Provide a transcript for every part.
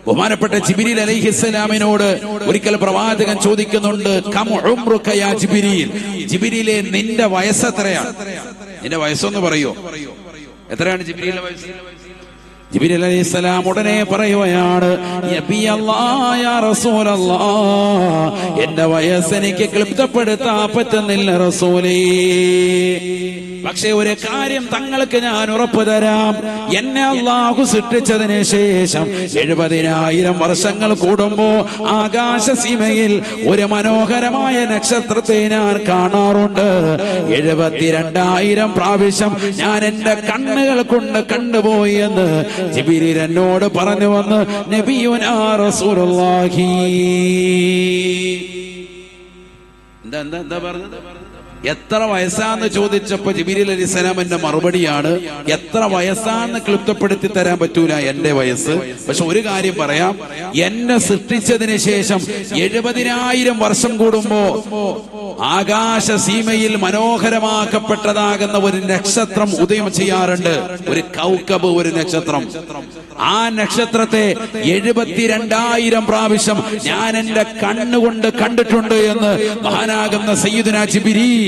ബഹുമാനപ്പെട്ട ജിബ്രീൽ അലൈഹിസ്സലാമിനോട് ഒരിക്കൽ പ്രവാചകൻ ചോദിക്കുന്നുണ്ട്, കം ഉംറുക യാ ജിബ്രീൽ, ജിബ്രീലേ നിന്റെ വയസ്സ് എത്രയാണ്? നിന്റെ വയസ്സൊന്ന് പറയോ? എത്രയാണ് ജിബ്രീലിന്റെ വയസ്സ്? ജിബ്രീൽ അലൈഹിസ്സലാം ഉടനെ പറയുകയാണ്, യാ റസൂലല്ലാഹ്, എന്റെ വയസ്സ് എനിക്ക് ക്ലിപ്തപ്പെടുത്താൻ പറ്റുന്നില്ല റസൂലേ. പക്ഷേ ഒരു കാര്യം തങ്ങൾക്ക് ഞാൻ ഉറപ്പു തരാം, എന്നെ അല്ലാഹു സൃഷ്ടിച്ചതിന് ശേഷം 70,000 വർഷങ്ങൾ കൂടുമ്പോ ആകാശസീമയിൽ ഒരു മനോഹരമായ നക്ഷത്രത്തെ ഞാൻ കാണാറുണ്ട്. 72,000 പ്രാവശ്യം ഞാൻ എന്റെ കണ്ണുകൾ കൊണ്ട് കണ്ടുപോയി എന്ന് ജിബ്രീൽ എന്നോട് പറഞ്ഞു വന്ന് നബിയുനാ റസൂലുള്ളാഹി. എന്താ പറഞ്ഞത്? എത്ര വയസ്സാന്ന് ചോദിച്ചപ്പോ ജിബ്രീൽ അലൈഹിസ്സലാമിന്റെ മറുപടിയാണ്, എത്ര വയസ്സാന്ന് ക്ലിപ്തപ്പെടുത്തി തരാൻ പറ്റൂല എന്റെ വയസ്സ്. പക്ഷെ ഒരു കാര്യം പറയാം, എന്നെ സൃഷ്ടിച്ചതിന് ശേഷം 70,000 വർഷം കൂടുമ്പോ ആകാശസീമയിൽ മനോഹരമാക്കപ്പെട്ടതാകുന്ന ഒരു നക്ഷത്രം ഉദയം ചെയ്യാറുണ്ട്. ഒരു കൗകബ്, ഒരു നക്ഷത്രം. ആ നക്ഷത്രത്തെ 72,000 പ്രാവശ്യം ഞാൻ എന്റെ കണ്ണുകൊണ്ട് കണ്ടിട്ടുണ്ട് എന്ന് മഹാനാകുന്ന സയ്യിദുനാ ജിബ്രീൽ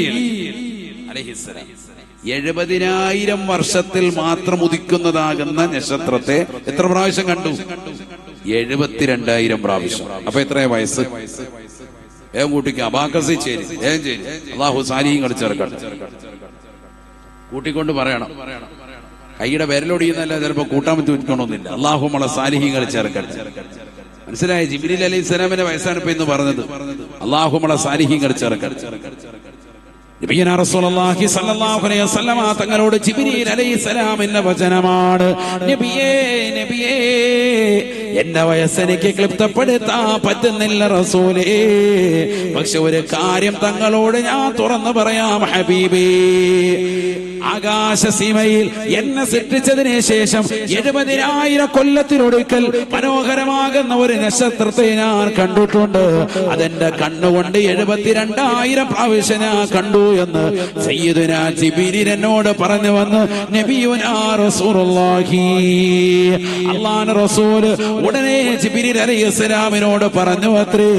അലൈഹിസ്സലാം 70,000 വർഷത്തിൽ മാത്രം ഉദിക്കുന്നതാകുന്ന നക്ഷത്രത്തെ എത്ര പ്രാവശ്യം കണ്ടു? 72,000 പ്രാവശ്യം. അപ്പൊ എത്രയാ വയസ്സ്? ഏം കൂട്ടിക്ക് അബാക്കസി ചേരി, ഏം ചേരി. അല്ലാഹു സാലിഹീങ്ങൾ ചേർക്കട്ടെ. കൂട്ടിക്കൊണ്ട് പറയണം. കൈയുടെ വിരലൊടിയുന്നല്ല ചിലപ്പോ കൂട്ടാൻ പറ്റുന്നില്ല. അല്ലാഹു നമ്മളെ സാലിഹീങ്ങൾ ചേർക്കട്ടെ. മനസ്സിലായ? ജിബ്രീൽ അലൈഹിസ്സലാമിന്റെ വയസ്സാണ് ഇപ്പൊ ഇന്ന് പറഞ്ഞത്. അല്ലാഹു നമ്മളെ സാലിഹീങ്ങൾ ചേർക്കട്ടെ. നബിയനാ റസൂലുള്ളാഹി സ്വല്ലല്ലാഹു അലൈഹി വസല്ലമ തങ്ങളോട് ജിബ്രീൽ അലൈഹിസ്സലാമിന്റെ വചനമാണ്, നബിയേ നബിയേ, എന്റെ വയസ്സ് എനിക്ക് ക്ലിപ്തപ്പെടുത്താൻ പറ്റുന്നില്ല റസൂലേ. പക്ഷെ ഒരു കാര്യം തങ്ങളോട് ഞാൻ തുറന്നു പറയാം ഹബീബേ, ആകാശസീമയിൽ എന്നെ സൃഷ്ടിച്ചതിന് ശേഷം 70,000 കൊല്ലത്തിനൊടുക്കൽ മനോഹരമാകുന്ന ഒരു നക്ഷത്രത്തെ ഞാൻ കണ്ടിട്ടുണ്ട്. അതെന്റെ കണ്ണുകൊണ്ട് 72,000 പ്രാവശ്യം ഞാൻ കണ്ടു എന്ന് സയ്യിദുനാ ജിബ്രീൽ എന്നോട് പറഞ്ഞു വന്ന് നബിയുനാ റസൂലുള്ളാഹി. അല്ലാഹുവിന്റെ റസൂല് ഉടനെ ജിബ്രീൽ അലൈഹിസ്സലാമിനോട് പറഞ്ഞു അത്രേ,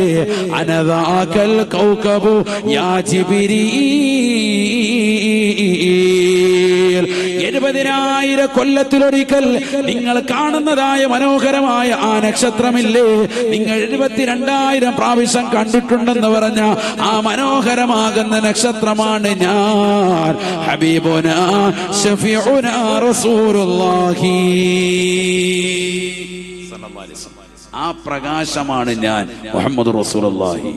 അനദാകൽ കൗകബു യാ ജിബ്രീൽ, 70,000 കൊല്ലത്തിലൊരിക്കൽ നിങ്ങൾ കാണുന്നതായ മനോഹരമായ ആ നക്ഷത്രമില്ലേ, നിങ്ങൾ 72,000 പ്രാവശ്യം കണ്ടിട്ടുണ്ടെന്ന് പറഞ്ഞ ആ മനോഹരമാകുന്ന നക്ഷത്രമാണ് ഞാൻ, ഹബീബുനാ ശഫീഉനാ റസൂലുള്ളാഹി. ആ പ്രകാശമാണ് ഞാൻ, മുഹമ്മദ് റസൂലുള്ളാഹി.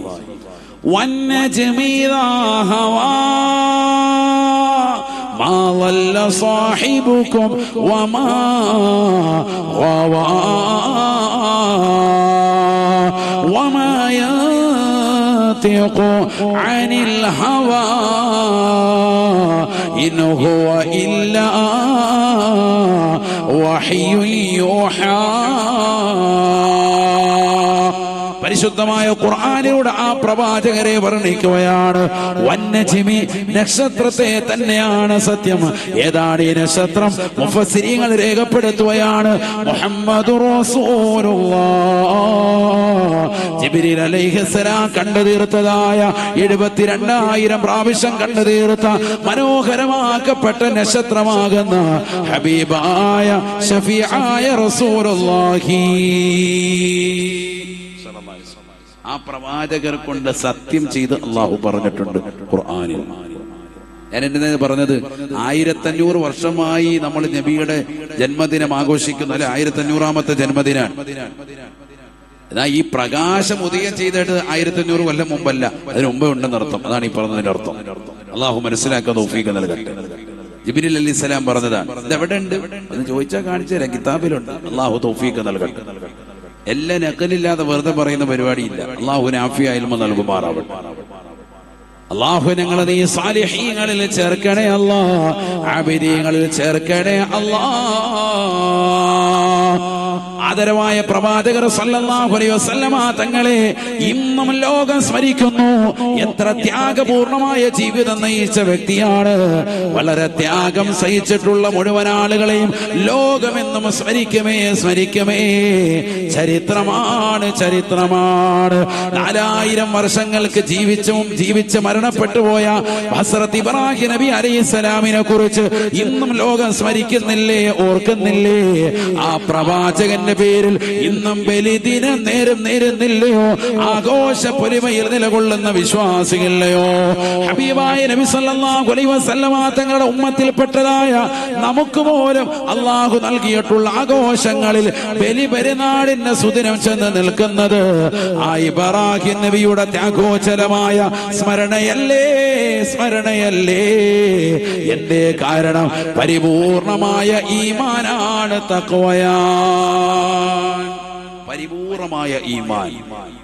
വന്നജ്മി ഇദാ ഹവാ മാ ളല്ല സാഹിബുകും വമാ ഗവാ വമാ യൻതിഖു അനിൽ ഹവാ ഇൻ ഹുവ ഇല്ലാ വഹ്യുൻ യൂഹാ. പരിശുദ്ധമായ ഖുർആനിലൂടെ ആ പ്രവാചകരെ വർണ്ണിക്കുകയാണ്. വന്നജ്മി, നക്ഷത്രത്തെ തന്നെയാണ് സത്യം. ഏതാണ് ഈ നക്ഷത്രം? മുഫസ്സിരീങ്ങൾ രേഖപ്പെടുത്തുകയാണ്, മുഹമ്മദുർ റസൂലുള്ളാഹ്. ജിബ്രീൽ അലൈഹിസ്സലാം കണ്ടു തീർത്തതായ 72,000 പ്രാവശ്യം കണ്ടു തീർത്ത മനോഹരമാക്കപ്പെട്ട നക്ഷത്രമാകുന്ന ഹബീബായ ശഫീആയ റസൂലുള്ളാഹി. ആ പ്രവാചകർ കൊണ്ട് സത്യം ചെയ്ത് അള്ളാഹു പറഞ്ഞിട്ടുണ്ട് ഖുർആനിൽ. ഞാൻ എന്നെ പറഞ്ഞത് 1500 വർഷമായി നമ്മൾ നബിയുടെ ജന്മദിനം ആഘോഷിക്കുന്ന, അല്ലെ, 1500ാമത്തെ ജന്മദിനാണ്. എന്നാ ഈ പ്രകാശം ഉദയം ചെയ്തിട്ട് 1500 കൊല്ലം മുമ്പല്ല, അതിന് മുമ്പേ ഉണ്ടെന്ന് അർത്ഥം. അതാണ് ഈ പറഞ്ഞതിന്റെ അർത്ഥം. അള്ളാഹു മനസ്സിലാക്കാൻ തൗഫീഖ് നൽകട്ടെ. ജിബ്രീൽ അലൈഹിസ്സലാം പറഞ്ഞതാണ്. ഇത് എവിടെ ഉണ്ട് എന്ന് ചോദിച്ചാൽ കാണിച്ചു തരാം, കിതാബിലുണ്ട്. അള്ളാഹു തൗഫീഖ് നൽകട്ടെ. എല്ലാം നഖലില്ലാതെ വെറുതെ പറയുന്ന പരിപാടിയില്ല. അള്ളാഹുവിന് ആഫിയ ഇൽമ നൽകുമാറാവട്ടെ. അള്ളാഹു ഞങ്ങളെ നീ സാലിഹീങ്ങളിൽ ചേർക്കണേ അല്ലാഹ്, ആബിദീങ്ങളിൽ ചേർക്കണേ അല്ലാഹ്. ആദരവായ പ്രവാചകർ സല്ലല്ലാഹു അലൈഹി വസല്ലമ തങ്ങളെ ഇന്നും ലോകം സ്മരിക്കുന്നു. എത്ര ത്യാഗപൂർണമായ ജീവിതം നയിച്ച വ്യക്തിയാണ്. വളരെ ത്യാഗം സഹിച്ചിട്ടുള്ള മുഴുവൻ ആളുകളെയും ലോകമെന്നും സ്മരിക്കുമേ സ്മരിക്കുമേ. ചരിത്രമാണ്, ചരിത്രമാണ്. 4000 വർഷങ്ങൾക്ക് ജീവിച്ച് മരണപ്പെട്ടു പോയ ഹസ്രത്ത് ഇബ്രാഹിം നബി അലൈഹിസ്സലാമിനെ കുറിച്ച് ഇന്നും ലോകം സ്മരിക്കുന്നില്ലേ, ഓർക്കുന്നില്ലേ? ആ പ്രവാചകന്റെ പേരിൽ ഇന്നും ബലിദിനം നേരുന്നില്ലയോ? ആഘോഷ പൊലിമയിൽ നിലകൊള്ളുന്ന വിശ്വാസികളെയോ? ഹബീബായ നബി സല്ലല്ലാഹു അലൈഹി വസല്ലമ തങ്ങളുടെ ഉമ്മത്തിൽപ്പെട്ടതായ നമുക്ക് പോലും അള്ളാഹു നൽകിയിട്ടുള്ള ആഘോഷങ്ങളിൽ ബലിപെരുന്നാളിന്റെ സുദിനം ചെന്ന് നിൽക്കുന്നത് ആ ഇബ്രാഹിം നബിയുടെ ത്യാഗോചലമായ സ്മരണയല്ലേ, സ്മരണയല്ലേ? എന്റെ കാരണം പരിപൂർണമായ ഈമാനാണ്, തഖ്വയാണ്. പരിപൂർണമായ ഈമാൻ,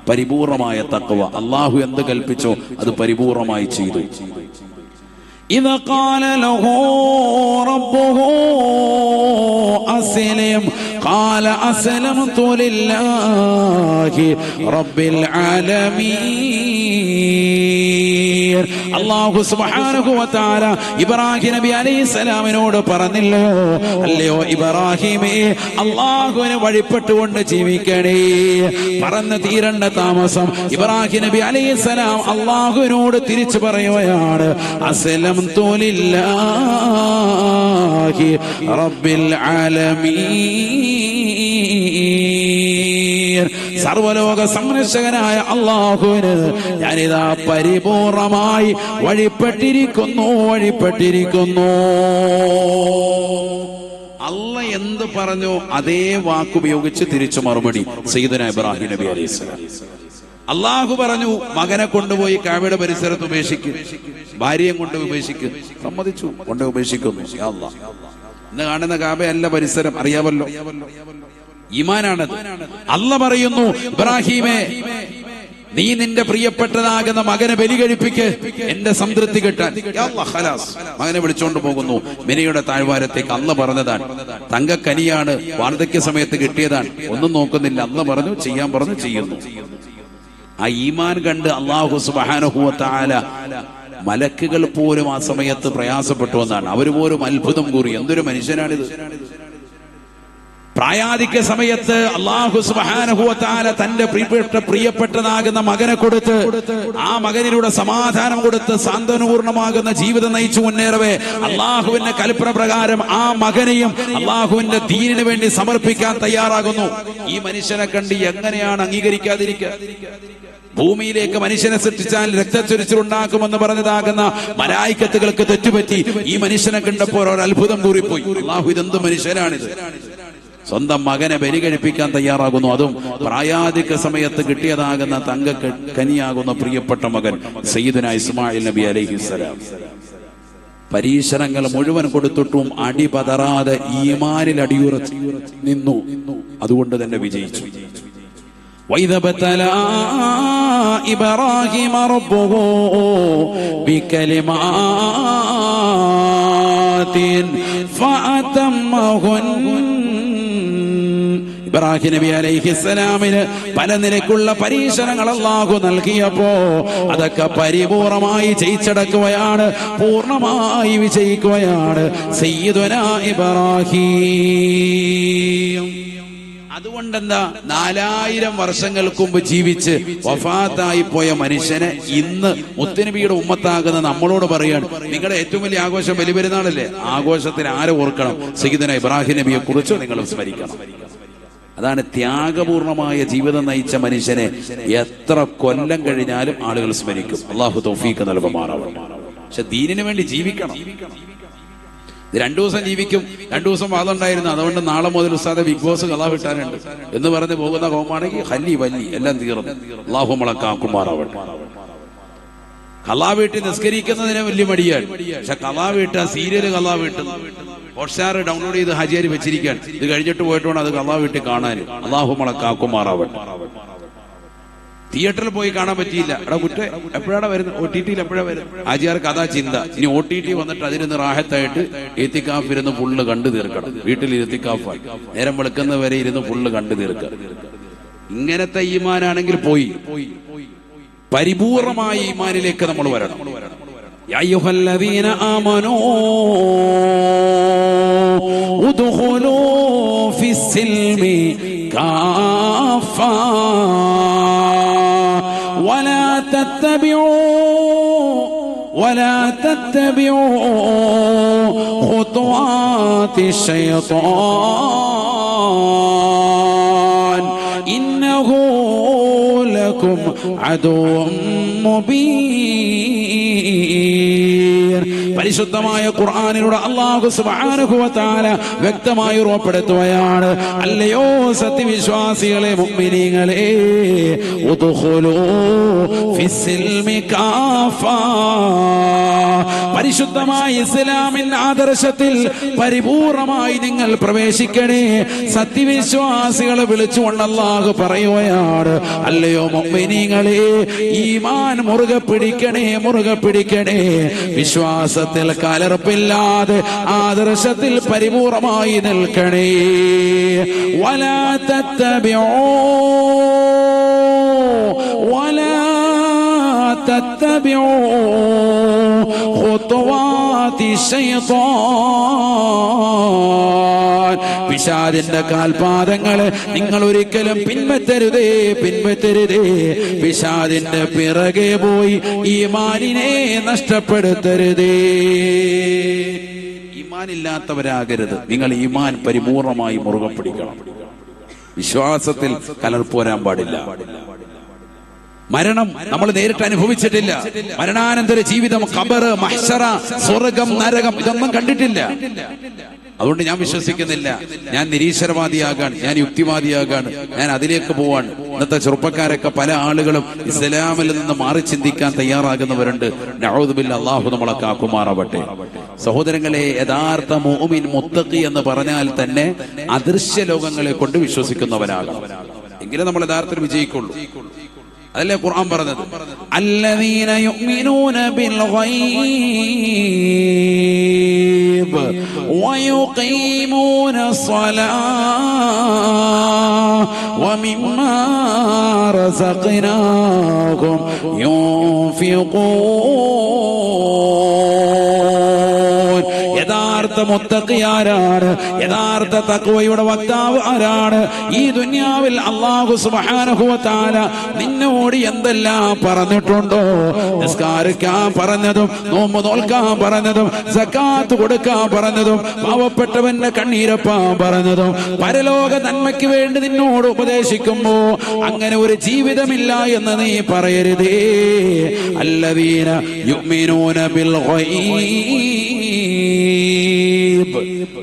പരിപൂർണമായ തഖ്വ. അള്ളാഹു എന്ത് കൽപ്പിച്ചോ അത് പരിപൂർണമായി ചെയ്തു. إذا قال له ربه أسلم قال أسلمت لله رب العالمين. അല്ലാഹു സുബ്ഹാനഹു വ തആല ഇബ്രാഹിം നബി അലൈഹിസ്സലാമിനോട് പറഞ്ഞില്ലയോ, അല്ലയോ ഇബ്രാഹിമേ, അല്ലാഹുവിനെ വഴിപ്പെട്ടുകൊണ്ട് ജീവിക്കണേ. പറന്ന് തീരണ്ട താമസം ഇബ്രാഹിം നബി അലൈഹിസ്സലാം അല്ലാഹുവിനോട് തിരിച്ചു പറയുകയാണ്, അസ്ലംതു ലില്ലാഹി റബ്ബിൽ ആലമീൻ. സർവലോക സംരക്ഷകനായ അല്ലാഹുവിന് ഞാനിതാ പരിപൂർണമായി വഴിപ്പെട്ടിരിക്കുന്നു. അല്ല എന്ത് പറഞ്ഞോ അതേ വാക്കുപയോഗിച്ച് തിരിച്ചു മറുപടി സയ്യിദുനാ ഇബ്രാഹിം നബി അലൈഹിസ്സലാം. അള്ളാഹു പറഞ്ഞു, മകനെ കൊണ്ടുപോയി കഅബയുടെ പരിസരത്ത് ഉപേക്ഷിക്കും, ഭാര്യയും കൊണ്ട് ഉപേക്ഷിക്കും. സമ്മതിച്ചു, കൊണ്ട് ഉപേക്ഷിക്കുന്നു. ഇന്ന് കാണുന്ന കഅബയല്ല പരിസരം, അറിയാമല്ലോ. ഈമാനാണത്. അല്ല പറയുന്നു, ഇബ്രാഹിമേ, നീ നിന്റെ പ്രിയപ്പെട്ടതാകുന്ന മകനെ ബലി കഴിപ്പിക്ക്, എന്റെ സംതൃപ്തി കിട്ടാൻ. മകനെ വിളിച്ചോണ്ട് പോകുന്നു മിനയുടെ താഴ്വാരത്തേക്ക്. അല്ല പറഞ്ഞതാണ്, തങ്കക്കനിയാണ്, വാർദ്ധക്യ സമയത്ത് കിട്ടിയതാണ്, ഒന്നും നോക്കുന്നില്ല. അല്ല പറഞ്ഞു, ചെയ്യാൻ പറഞ്ഞു, ചെയ്യുന്നു. ആ ഈമാൻ കണ്ട് അല്ലാഹു സുബ്ഹാനഹു വ തആല മലക്കുകൾ പോലും ആ സമയത്ത് പ്രയാസപ്പെട്ടു എന്നാണ്. അവർ പോലും അത്ഭുതം കൂറി, എന്തൊരു മനുഷ്യനാണിത്. പ്രായാധിക്യ സമയത്ത് അല്ലാഹു സുബ്ഹാനഹു വ തആല തന്റെ പ്രിയപ്പെട്ടതാകുന്ന മകനെ കൊടുത്ത്, ആ മകനിലൂടെ സമാധാനം കൊടുത്ത് സാന്ത്വനപൂർണമാകുന്ന ജീവിതം നയിച്ചു മുന്നേറവേ അല്ലാഹുവിന്റെ കൽപ്പന പ്രകാരം ആ മകനെയും അല്ലാഹുവിന്റെ ദീനിന് വേണ്ടി സമർപ്പിക്കാൻ തയ്യാറാകുന്നു. ഈ മനുഷ്യനെ കണ്ട് എങ്ങനെയാണ് അംഗീകരിക്കാതിരിക്കുക? ഭൂമിയിലേക്ക് മനുഷ്യനെ സൃഷ്ടിച്ചാൽ രക്തച്ചൊരിച്ചിലുണ്ടാക്കുമെന്ന് പറഞ്ഞതാകുന്ന മലായിക്കത്തുകൾക്ക് തെറ്റുപറ്റി. ഈ മനുഷ്യനെ കണ്ടപ്പോൾ ഒരു അത്ഭുതം കൂറിപ്പോയി. അല്ലാഹു, ഇതെന്ത് മനുഷ്യനാണിത്? സ്വന്തം മകനെ ബലി കഴിപ്പിക്കാൻ തയ്യാറാകുന്നു. അതും പ്രായാധിക സമയത്ത് കിട്ടിയതാകുന്ന തങ്കക്കനിയാകുന്ന പ്രിയപ്പെട്ട മകൻ സയ്യിദുനാ ഇസ്മായിൽ നബി അലൈഹിസ്സലാം. പരീക്ഷണങ്ങൾ മുഴുവൻ കൊടുത്തിട്ടും അടിപതറാതെ ഈമാനിൽ അടിയുറച്ച് നിന്നു. അതുകൊണ്ട് തന്നെ വിജയിച്ചു. وَإِذَا ابْتَلَى إِبْرَاهِيمَ رَبُّهُ بِكَلِمَاتٍ فَأَتَمَّهُنَّ. ഇബ്രാഹിം നബി അലൈഹിസ്സലാമിന് പല നിലക്കുള്ള പരീക്ഷണങ്ങൾ അല്ലാഹു നൽകിയപ്പോ അതൊക്കെ പരിപൂർണമായി ജയിച്ചടക്കുകയാണ്, പൂർണ്ണമായി വിജയിക്കുകയാണ് സയ്യിദുനാ ഇബ്രാഹിം. അതുകൊണ്ടെന്താ, 4000 വർഷങ്ങൾക്ക് മുമ്പ് ജീവിച്ച് വഫാത്തായി പോയ മനുഷ്യനെ ഇന്ന് മുത്തുനബിയുടെ ഉമ്മത്താകുന്ന നമ്മളോട് പറയാണ്, നിങ്ങളുടെ ഏറ്റവും വലിയ ആഘോഷം ബലിപെരുന്നാളല്ലേ, ആഘോഷത്തിന് ആരെ ഓർക്കണം? സയ്യിദുനാ ഇബ്രാഹിം നബിയെ കുറിച്ച് നിങ്ങൾ സ്മരിക്കണം. അതാണ് ത്യാഗപൂർണമായ ജീവിതം നയിച്ച മനുഷ്യനെ എത്ര കൊല്ലം കഴിഞ്ഞാലും ആളുകൾ സ്മരിക്കും. അല്ലാഹു തൗഫീഖ് നൽകുമാറാവട്ടെ. പക്ഷെ ദീനിന് വേണ്ടി ജീവിക്കണം. 2 ദിവസം ജീവിക്കും, 2 ദിവസം വാദം ഉണ്ടായിരുന്നു, അതുകൊണ്ട് നാളെ മുതൽ ഉസ്താദെ ബിഗ് ബോസ് കലാ വിട്ടാനുണ്ട് എന്ന് പറഞ്ഞ് പോകുന്ന കോമാണെങ്കിൽ ഹല്ലി വല്ലി എല്ലാം തീർന്നു. അല്ലാഹു നമ്മളക്കാക്കുമാറാവട്ടെ. കലാ വീട്ടിൽ നിസ്കരിക്കുന്നതിന് വലിയ മടിയാണ്. പക്ഷെ കലാ വീട്ട സീരിയല് കലാ വീട്ടും ഹോട്ട്സ്റ്റാർ ഡൗൺലോഡ് ചെയ്ത് ഹാജിയാരി വെച്ചിരിക്കാൻ, ഇത് കഴിഞ്ഞിട്ട് പോയിട്ട് വേണം അത് കലാ വീട്ടിൽ കാണാൻ. അല്ലാഹു നമ്മളക്കാക്കുമാറാവട്ടെ. തിയേറ്ററിൽ പോയി കാണാൻ പറ്റിയില്ല. എടാ കുറ്റ എപ്പോഴാണ് വരുന്നത്, OTT എപ്പോഴാണ് വരുന്നത്? ആജിയാർക്ക് അതാ ചിന്ത. ഇനി OTT വന്നിട്ട് അതിരുന്ന് റാഹത്തായിട്ട് ഇത്തിക്കാഫ് ഇരുന്ന് ഫുള്ള് കണ്ടു തീർക്കണം. വീട്ടിൽ ഇത്തിക്കാഫായി നേരം വെളുക്കുന്നവരെ ഇരുന്ന് ഫുള്ള് കണ്ടു തീർക്കുക. ഇങ്ങനത്തെ ഈമാനാണെങ്കിൽ പോയി. പരിപൂർണമായ ഈമാനിലേക്ക് നമ്മൾ വരണം. യാ അയ്യുഹല്ലദീന ആമനൂ ഉദ്ഖുലൂ ഫിസ്സിൽമി കാഫ ولا تتبعوا خطوات الشيطان إنه لكم عدو مبين. പരിശുദ്ധമായ ഖുർആനിലൂടെ അല്ലാഹു സുബ്ഹാനഹു വ തആല വ്യക്തമായി ഉറപ്പെടുത്തുകയാണ്, അല്ലയോ സത്യവിശ്വാസികളെ, മുഅ്മിനീങ്ങളെ, ഉദ്ഖുലൂ ഫിസ്സിൽമി കാഫ, പരിശുദ്ധമായ ഇസ്ലാമിന്റെ ആദർശത്തിൽ പരിപൂർണമായി നിങ്ങൾ പ്രവേശിക്കണേ. സത്യവിശ്വാസികളെ വിളിച്ചുകൊണ്ട് അല്ലാഹു പറയുകയാണ്, അല്ലയോ മുഅ്മിനീങ്ങളെ, ഈമാൻ മുറുകെ പിടിക്കണേ, മുറുകെ പിടിക്കണേ. വിശ്വാസത്തിൽ കലർപ്പില്ലാതെ ആദർശത്തിൽ പരിപൂർണമായി നിൽക്കണേ. വലാ തത്തബിഊ ഖുതുവാതി ശൈത്താൻ, പിശാചിന്റെ കാൽപാദങ്ങളെ നിങ്ങൾ ഒരിക്കലും പിൻപറ്റരുതേ, പിൻപറ്റരുതേ. പിശാചിന്റെ പിറകെ പോയി ഈമാനിനെ നഷ്ടപ്പെടുത്തരുതേ. ഈമാനില്ലാത്തവരാകരുത്. നിങ്ങൾ ഈമാൻ പരിപൂർണമായി മുറുകെ പിടിക്കണം. വിശ്വാസത്തിൽ കലർപ്പ് വരാൻ പാടില്ല. മരണം നമ്മൾ നേരിട്ട് അനുഭവിച്ചിട്ടില്ല. മരണാനന്തര ജീവിതം, ഖബർ, മഹ്ശറ, സ്വർഗം, നരകം, ഇതൊന്നും കണ്ടിട്ടില്ല. അതുകൊണ്ട് ഞാൻ വിശ്വസിക്കുന്നില്ല. ഞാൻ നിരീശ്വരവാദിയാകാൻ, ഞാൻ യുക്തിവാദിയാകാൻ, ഞാൻ അതിലേക്ക് പോവാൻ. ഇന്നത്തെ ചെറുപ്പക്കാരൊക്കെ പല ആളുകളും ഇസ്ലാമിൽ നിന്ന് മാറി ചിന്തിക്കാൻ തയ്യാറാകുന്നവരുണ്ട്. നഊദു ബില്ലാഹ്, അല്ലാഹു നമ്മളെ കാക്കുമാറാവട്ടെ. സഹോദരങ്ങളെ, യഥാർത്ഥ മുഅ്മിൻ, മുത്തഖി എന്ന് പറഞ്ഞാൽ തന്നെ അദൃശ്യ ലോകങ്ങളെ കൊണ്ട് വിശ്വസിക്കുന്നവനാകണം. എങ്കിലും നമ്മൾ യഥാർത്ഥത്തിൽ വിജയിക്കുള്ളൂ. അതല്ലേ ഖുർആൻ പറഞ്ഞത്, അല്ലദീന യുഅ്മിനൂന ബിൽ ഗൈബ് വയുഖീമൂന സ്വലാഹ വമിമ്മാ റസഖ്നാഹും യുൻഫിഖൂൻ. യഥാർത്ഥ മുത്തഖി ആരാണ്? യഥാർത്ഥ തഖ്വയുടെ വക്താവ് ആരാണ്? ഈ ദുനിയാവിൽ അല്ലാഹു സുബ്ഹാനഹു വ തആല നിന്നോട് എന്തെല്ലാം പറഞ്ഞിട്ടുണ്ടോ, നിസ്കാരിക്കാൻ പറഞ്ഞതും, നോമ്പ് നോൽക്കാൻ പറഞ്ഞതും, സക്കാത്ത് കൊടുക്കാൻ പറഞ്ഞതും, പാവപ്പെട്ടവന്റെ കണ്ണീരപ്പാൻ പറഞ്ഞതും, പരലോക നന്മയ്ക്ക് വേണ്ടി നിന്നോട് ഉപദേശിക്കുമ്പോ അങ്ങനെ ഒരു ജീവിതമില്ല എന്ന് നീ പറയരുതേ. അല്ലദീന യുഅ്മിനൂന ബിൽ ഗൈബ്,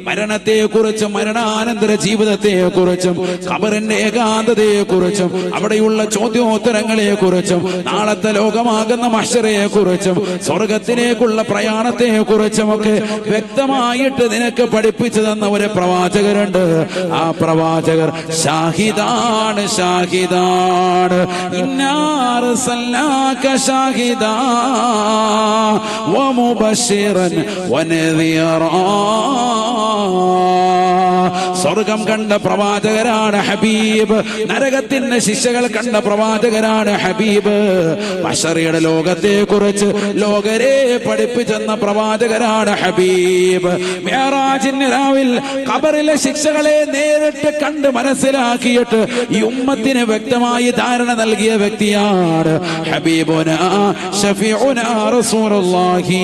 മരണത്തെ കുറിച്ചും മരണാനന്തര ജീവിതത്തെ കുറിച്ചും ഖബറിന്റെ ഏകാന്തതയെ കുറിച്ചും അവിടെയുള്ള ചോദ്യോത്തരങ്ങളെ കുറിച്ചും നാളത്തെ ലോകമാകുന്ന മഹ്ശറയെ കുറിച്ചും സ്വർഗത്തിലേക്കുള്ള പ്രയാണത്തെ കുറിച്ചും ഒക്കെ വ്യക്തമായിട്ട് നിനക്ക് പഠിപ്പിച്ചു തന്ന ഒരു പ്രവാചകരുണ്ട്. ആ പ്രവാചകർ ഷാഹിദാണ്, ഷാഹിദാണ്. ഇന്നാ അർസൽനാക ഷാഹിദാ വമുബശ്ശിറൻ വനദീറാ. സ്വർഗം കണ്ട പ്രവാചകരാണ് ഹബീബ്, നരകത്തിന്റെ ശിക്ഷകൾ കണ്ട പ്രവാചകരാണ് ഹബീബ്. മഹ്ശറയുടെ ലോകത്തെ കുറിച്ച് ലോകരെ പഠിപ്പിച്ചെന്ന പ്രവാചകരാണ് ഹബീബ്. മിഅ്റാജിന്റെ രാവിൽ ഖബറിലെ ശിക്ഷകളെ നേരിട്ട് കണ്ട് മനസ്സിലാക്കിയിട്ട് ഈ ഉമ്മത്തിന് വ്യക്തമായി ധാരണ നൽകിയ വ്യക്തിയാണ് ഹബീബുനാ ശഫീഉനാ റസൂലുള്ളാഹി.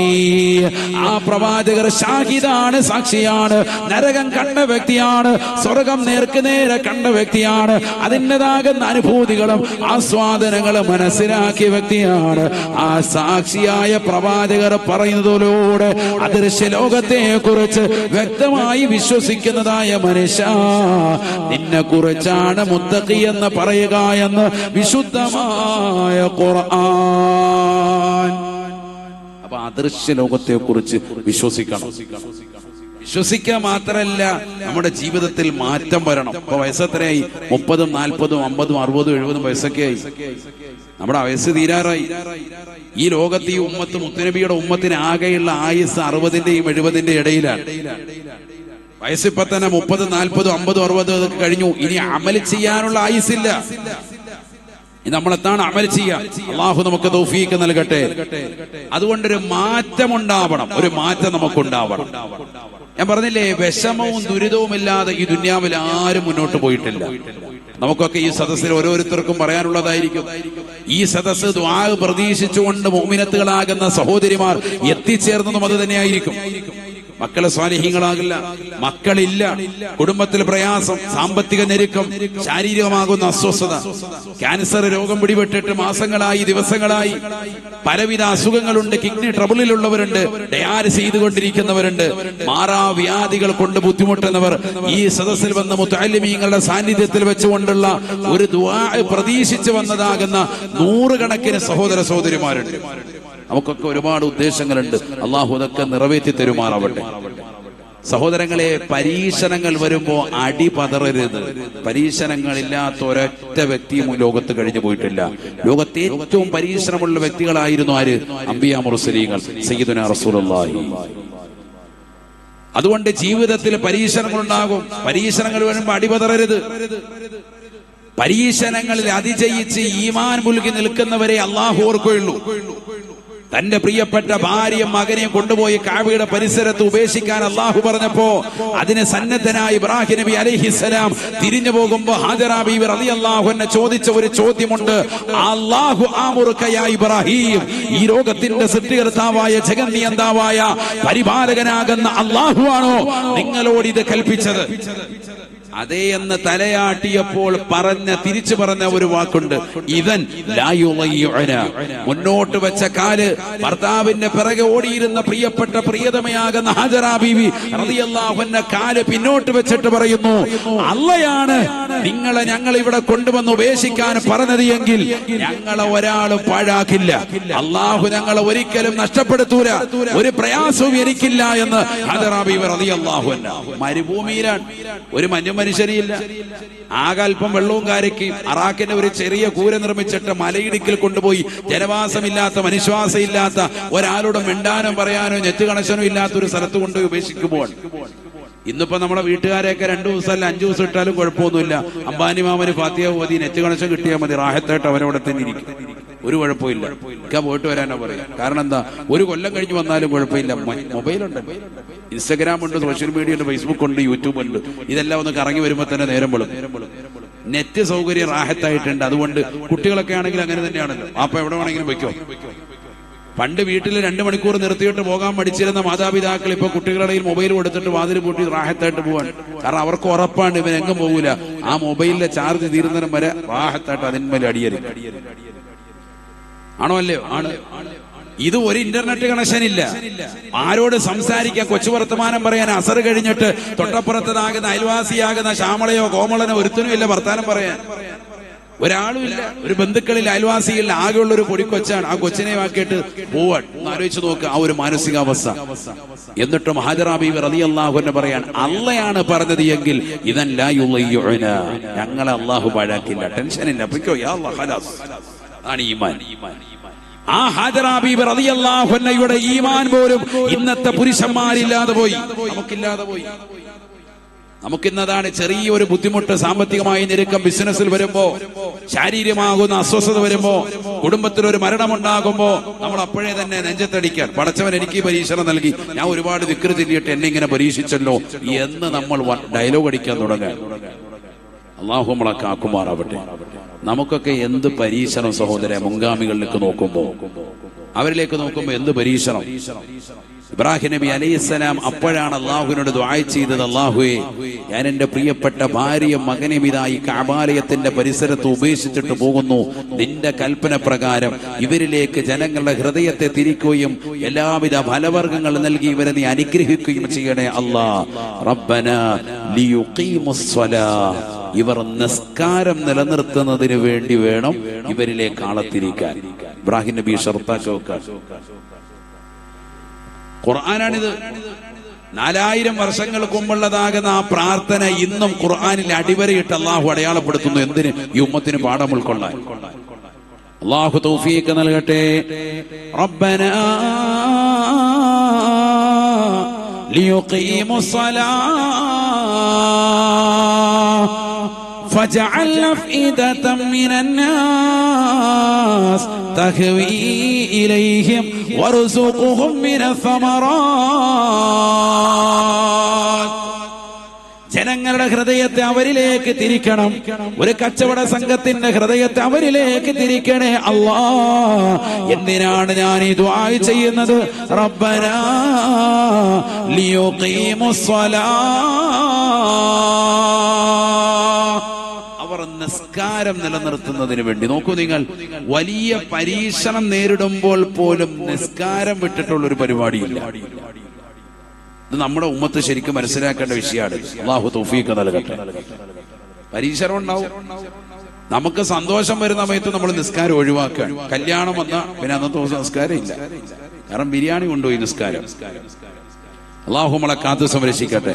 ആ പ്രവാചകർ ഷാഹിദാണ്, സാക്ഷിയാണ്. നരകം കണ്ട വ്യക്തിയാണ്, സ്വർഗം നേർക്ക് നേരെ കണ്ട വ്യക്തിയാണ്. അതിൻ്റെതാകുന്ന അനുഭൂതികളും ആസ്വാദനങ്ങളും മനസ്സിലാക്കിയ വ്യക്തിയാണ്. ആ സാക്ഷിയായ പ്രവാചകർ പറയുന്നതിലൂടെ അദൃശ്യ ലോകത്തെ കുറിച്ച് വ്യക്തമായി വിശ്വസിക്കുന്നതായ മനുഷ്യ, നിന്നെ കുറിച്ചാണ് മുത്തഖി എന്ന് പറയുക എന്ന് വിശുദ്ധമായ ഖുർആൻ. അപ്പൊ അദൃശ്യ ലോകത്തെ കുറിച്ച് വിശ്വസിക്കണം. വിശ്വസിക്കുക മാത്രമല്ല നമ്മുടെ ജീവിതത്തിൽ മാറ്റം വരണം. ഇപ്പൊ വയസ്സെത്രയായി? 30, 40, 50, 60, 70 വയസ്സൊക്കെ ആയി. നമ്മുടെ വയസ്സ് തീരാറായി. ഈ ലോകത്ത് ഈ ഉമ്മത്ത്, മുത്തുനബിയുടെ ഉമ്മത്തിന് ആകെയുള്ള ആയുസ് 60ന്റെയും 70ന്റെയും ഇടയിലാണ്. വയസ്സിപ്പോ തന്നെ 30, 40, 50, 60 കഴിഞ്ഞു. ഇനി അമൽ ചെയ്യാനുള്ള ആയുസില്ല. നമ്മളെത്താണ് അമൽ ചെയ്യാ. അള്ളാഹു നമുക്ക് തൗഫീഖ് നൽകട്ടെ. അതുകൊണ്ടൊരു മാറ്റമുണ്ടാവണം, ഒരു മാറ്റം നമുക്കുണ്ടാവണം. ഞാൻ പറഞ്ഞില്ലേ, വിഷമവും ദുരിതവും ഇല്ലാതെ ഈ ദുനിയാവിൽ ആരും മുന്നോട്ട് പോയിട്ടില്ല. നമുക്കൊക്കെ ഈ സദസ്സിൽ ഓരോരുത്തർക്കും പറയാനുള്ളതായിരിക്കും. ഈ സദസ്സ് ദുആ പ്രതീക്ഷിച്ചുകൊണ്ട് മുഅ്മിനത്തുകളാകുന്ന സഹോദരിമാർ എത്തിച്ചേർന്നതും അത് തന്നെയായിരിക്കും. മക്കളെ സ്വാലിഹീങ്ങളാകില്ല, മക്കളില്ല, കുടുംബത്തിൽ പ്രയാസം, സാമ്പത്തിക ഞെരുക്കം, ശാരീരികമാകുന്ന അസ്വസ്ഥത, ക്യാൻസർ രോഗം പിടിപെട്ടിട്ട് മാസങ്ങളായി, ദിവസങ്ങളായി, പലവിധ അസുഖങ്ങളുണ്ട്, കിഡ്നി ട്രബിളിലുള്ളവരുണ്ട്, ഡയാലിസിസ് ചെയ്തുകൊണ്ടിരിക്കുന്നവരുണ്ട്, മാറാവ്യാധികൾ കൊണ്ട് ബുദ്ധിമുട്ടുന്നവർ ഈ സദസ്സിൽ വന്ന മുത്തഅല്ലിമീങ്ങളുടെ സാന്നിധ്യത്തിൽ വെച്ചുകൊണ്ടുള്ള ഒരു ദുആ പ്രതീക്ഷിച്ചു വന്നതാകുന്ന 100 കണക്കിന് സഹോദര സഹോദരിമാരുണ്ട്. നമുക്കൊക്കെ ഒരുപാട് ഉദ്ദേശങ്ങളുണ്ട്. അള്ളാഹു അതൊക്കെ നിറവേറ്റി തരുമാറാവട്ടെ. സഹോദരങ്ങളെ, പരീക്ഷണങ്ങൾ വരുമ്പോ അടി പതറരുത്. പരീക്ഷണങ്ങളില്ലാത്ത ഒരൊറ്റ വ്യക്തിയും ലോകത്ത് കഴിഞ്ഞു പോയിട്ടില്ല. ലോകത്തെ ഏറ്റവും പരീക്ഷണമുള്ള വ്യക്തികളായിരുന്നു ആര്? അംബിയാ മുർസലീങ്ങൾ, സയ്യിദുനാ റസൂലുള്ളാഹി. അതുകൊണ്ട് ജീവിതത്തിൽ പരീക്ഷണങ്ങൾ ഉണ്ടാകും. പരീക്ഷണങ്ങൾ വരുമ്പോ അടിപതറരുത്. പരീക്ഷണങ്ങളിൽ അതിജയിച്ച് ഈമാൻ മുൽകി നിൽക്കുന്നവരെ അള്ളാഹു ഓർക്കുകയുള്ളൂ. തന്റെ പ്രിയപ്പെട്ട ഭാര്യയും മകനെയും കൊണ്ടുപോയി കഅബയുടെ പരിസരത്ത് ഉപേക്ഷിക്കാൻ അള്ളാഹു പറഞ്ഞപ്പോ അതിന് സന്നദ്ധനായ ഇബ്രാഹിം നബി അലൈഹിസ്സലാം തിരിഞ്ഞു പോകുമ്പോ ഹാജറ ബീവി റളിയല്ലാഹു അൻഹ ചോദിച്ച ഒരു ചോദ്യമുണ്ട്. അല്ലാഹു ആമുറുക യാ ഇബ്രാഹിം, ഈ ലോകത്തിന്റെ സൃഷ്ടികർത്താവായ ജഗന്നിയന്താവായ പരിപാലകനാകുന്ന അള്ളാഹു ആണോ നിങ്ങളോട് ഇത് കൽപ്പിച്ചത്? അതേ എന്ന് തലയാട്ടിയപ്പോൾ തിരിച്ചു പറഞ്ഞ ഒരു വാക്കുണ്ട്, ഇദൻ ലാ യുളയ്യുന. മുന്നോട്ട് വെച്ച കാല് ഭർത്താവിന്റെ പിറകെ ഓടിയിരുന്ന പ്രിയപ്പെട്ട പ്രിയതമയാകുന്ന ഹാജറ ബീവി റളിയല്ലാഹു അൻഹ കാല് പിന്നോട്ട് വെച്ചിട്ട് പറയുന്നു, അള്ളയാണ് നിങ്ങളെ ഞങ്ങൾ ഇവിടെ കൊണ്ടുവന്ന് ഉപേക്ഷിക്കാൻ പറഞ്ഞത് എങ്കിൽ ഞങ്ങളെ ഒരാളും പാഴാക്കില്ല. അള്ളാഹു ഞങ്ങളെ ഒരിക്കലും നഷ്ടപ്പെടുത്തൂല, ഒരു പ്രയാസവും എനിക്കില്ല എന്ന് ഹാജറ ബീവി റളിയല്ലാഹു അൻഹ. മരുഭൂമിയിലാണ്, ഒരു മനുഷ്യരില്ല, ആകെ അല്പം വെള്ളവും കാരയ്ക്ക് അറാക്കിന്റെ ഒരു ചെറിയ കൂര നിർമ്മിച്ചിട്ട് മലയിടുക്കിൽ കൊണ്ടുപോയി ജനവാസമില്ലാത്ത, മനുശ്വാസം ഇല്ലാത്ത, ഒരാളോട് മിണ്ടാനോ പറയാനോ നെറ്റ് കണക്ഷനോ ഇല്ലാത്ത ഒരു സ്ഥലത്ത് കൊണ്ടുപോയി ഉപേക്ഷിക്കുമ്പോൾ, ഇന്നിപ്പോ നമ്മുടെ വീട്ടുകാരെയൊക്കെ 2 ദിവസം അല്ല 5 ദിവസം ഇട്ടാലും കുഴപ്പമൊന്നുമില്ല. അംബാനി മാമന് ഫാത്തിഹ ഓതി നെറ്റ് കണക്ഷൻ കിട്ടിയാൽ മതി, റാഹത്തായിട്ട് അവരവിടെ തന്നെ ഇരിക്കും, ഒരു കുഴപ്പമില്ല. പോയിട്ട് വരാനോ പറയാം. കാരണം എന്താ, 1 കൊല്ലം കഴിഞ്ഞ് വന്നാലും കുഴപ്പമില്ല. മൊബൈലുണ്ട്, ഇൻസ്റ്റഗ്രാം ഉണ്ട്, സോഷ്യൽ മീഡിയ ഉണ്ട്, ഫേസ്ബുക്ക് ഉണ്ട്, യൂട്യൂബ് ഉണ്ട്. ഇതെല്ലാം ഒന്ന് കറങ്ങി വരുമ്പോ തന്നെ നേരം വെളും. നെറ്റ് സൗകര്യം റാഹത്തായിട്ടുണ്ട്. അതുകൊണ്ട് കുട്ടികളൊക്കെ ആണെങ്കിൽ അങ്ങനെ തന്നെയാണല്ലോ. അപ്പൊ എവിടെ വേണമെങ്കിലും വെക്കോ. പണ്ട് വീട്ടിൽ 2 മണിക്കൂർ നിർത്തിയിട്ട് പോകാൻ മടിച്ചിരുന്ന മാതാപിതാക്കൾ ഇപ്പൊ കുട്ടികളുടെ മൊബൈൽ കൊടുത്തിട്ട് വാതിൽ പൂട്ടി റാഹത്തായിട്ട് പോവാൻ. കാരണം അവർക്ക് ഉറപ്പാണ് ഇവൻ എങ്ങും പോകൂല. ആ മൊബൈലിലെ ചാർജ് തീരുന്നതിനും വരെ റാഹത്തായിട്ട് അതിന്മേൽ അടിയരുത്. ആണോ അല്ലയോ? ആണ്. ഇത് ഒരു ഇന്റർനെറ്റ് കണക്ഷൻ ഇല്ല. ആരോട് സംസാരിക്കാൻ, കൊച്ചു വർത്തമാനം പറയാൻ അസർ കഴിഞ്ഞിട്ട് തൊട്ടപ്പുറത്തതാകുന്ന അയൽവാസിയാകുന്ന ശ്യാമളയോ കോമളനോ ഒരുത്തനും ഇല്ല വർത്താനം പറയാൻ. ഒരാളും ഇല്ല, ഒരു ബന്ധുക്കളിൽ, അയൽവാസിയിൽ ആകെയുള്ള ഒരു പൊടിക്കൊച്ചാണ്. ആ കൊച്ചിനെ ആക്കിയിട്ട് പോവാൻ ആലോചിച്ച് നോക്കുക, ആ ഒരു മാനസികാവസ്ഥ. എന്നിട്ടും ഹാജറ ബീവി റളിയല്ലാഹു അൻഹ പറയാൻ, അള്ളയാണ് പറഞ്ഞത് എങ്കിൽ ഇദൻ ലാ യുളയ്യുന, ഞങ്ങളെ അള്ളാഹു പാഴാക്കില്ല, ടെൻഷനില്ല, പൊയ്ക്കോ യാ അല്ലാഹ് ഖലാസ്. ആണ് ഈമാൻ. ആ ഹാജറ ബീവി റളിയല്ലാഹു അൻഹയുടെ ഈമാൻ പോലും ഇന്നത്തെ പുരുഷന്മാരില്ലാതെ പോയി, നമുക്കില്ലാതെ പോയി. നമുക്കിന്നതാണ് ചെറിയൊരു ബുദ്ധിമുട്ട്, സാമ്പത്തികമായി ഞെരുക്കം, ബിസിനസ്സിൽ വരുമ്പോ, ശാരീരികമാകുന്ന അസ്വസ്ഥത വരുമ്പോ, കുടുംബത്തിലൊരു മരണമുണ്ടാകുമ്പോ നമ്മൾ അപ്പോഴേ തന്നെ നെഞ്ചത്തടിക്കാൻ, പടച്ചവൻ എനിക്ക് പരീക്ഷണം നൽകി, ഞാൻ ഒരുപാട് ദിക്ർ ചൊല്ലിയിട്ട് എന്നെ ഇങ്ങനെ പരീക്ഷിച്ചല്ലോ എന്ന് നമ്മൾ ഡയലോഗ് അടിക്കാൻ തുടങ്ങാൻ. അള്ളാഹു നമ്മളെ കാക്കുമാറാവട്ടെ. നമുക്കൊക്കെ എന്ത് പരീക്ഷണം സഹോദര, മുൻഗാമികളിലേക്ക് നോക്കുമ്പോ, അവരിലേക്ക് നോക്കുമ്പോ എന്ത് പരീക്ഷണം. ഇബ്രാഹിം നബി അലൈഹിസ്സലാം അപ്പോഴാണ് അള്ളാഹുവിനോട് ദുആ ചെയ്തത്, അള്ളാഹുവേ, ഞാൻ എന്റെ പ്രിയപ്പെട്ട ഭാര്യയും മകനും ഇതായി കഅബാലയത്തിന്റെ പരിസരത്ത് ഉപേക്ഷിച്ചിട്ട് പോകുന്നു. നിന്റെ കൽപ്പന പ്രകാരം ഇവരിലേക്ക് ജനങ്ങളുടെ ഹൃദയത്തെ തിരിക്കുകയും എല്ലാവിധ ഫലവർഗ്ഗങ്ങൾ നൽകി ഇവരെ നീ അനുഗ്രഹിക്കുകയും ചെയ്യണേ അല്ലാ. റബ്ബനാ ലിയുഖീമുസ്സലാ, ഇവർ നിസ്കാരം നിലനിർത്തുന്നതിന് വേണ്ടി വേണം ഇവരിലേക്ക് ആളത്തിരിക്കാൻ. ഇബ്രാഹിം നബി ഷർത്താക്കി വെക്കാൻ. ഖുർആനാണിത്. 4000 വർഷങ്ങൾക്ക് മുമ്പുള്ളതാകുന്ന ആ പ്രാർത്ഥന ഇന്നും ഖുർആനിൽ അടിവരയിട്ട് അള്ളാഹു അടയാളപ്പെടുത്തുന്നു. എന്തിന്? ഈ ഉമ്മത്തിന് പാഠം ഉൾക്കൊള്ളാൻ. അള്ളാഹു തൗഫീഖ് നൽകട്ടെ. റബ്ബനാ ലിയുഖീമുസ്സലാഹ് فاجعل أفئدة من الناس تهوي إليهم وارزقهم من الثمرات. ജനങ്ങളുടെ ഹൃദയത്തെ അവരിലേക്ക് തിരിക്കണം. ഒരു കച്ചവട സംഘത്തിന്റെ ഹൃദയത്തെ അവരിലേക്ക് തിരിക്കണേ അല്ലാ. എന്തിനാണ് ഞാൻ ഈ ദുആ ചെയ്യുന്നത്? റബ്ബനാ ലിയുഖീമുസ്സലാഹ്, അവർ നിസ്കാരം നിലനിർത്തുന്നതിന് വേണ്ടി. നോക്കൂ നിങ്ങൾ, വലിയ പരീക്ഷണം നേരിടുമ്പോൾ പോലും നിസ്കാരം വിട്ടിട്ടുള്ള ഒരു പരിപാടിയില്ല. ഇത് നമ്മുടെ ഉമ്മത്ത് ശരിക്കും മനസ്സിലാക്കേണ്ട വിഷയമാണ്. അല്ലാഹു തൗഫീഖ് നൽകട്ടെ. പരീക്ഷണം ഉണ്ടാവും. നമുക്ക് സന്തോഷം വരുന്ന സമയത്ത് നമ്മൾ നിസ്കാരം ഒഴിവാക്കുക. കല്യാണം വന്ന പിന്നെ അന്നത്തെ ദിവസം നിസ്കാരം ഇല്ല. കാരണം ബിരിയാണി കൊണ്ടുപോയി നിസ്കാരം. അല്ലാഹു നമ്മളെ കാത്തു സംരക്ഷിക്കട്ടെ.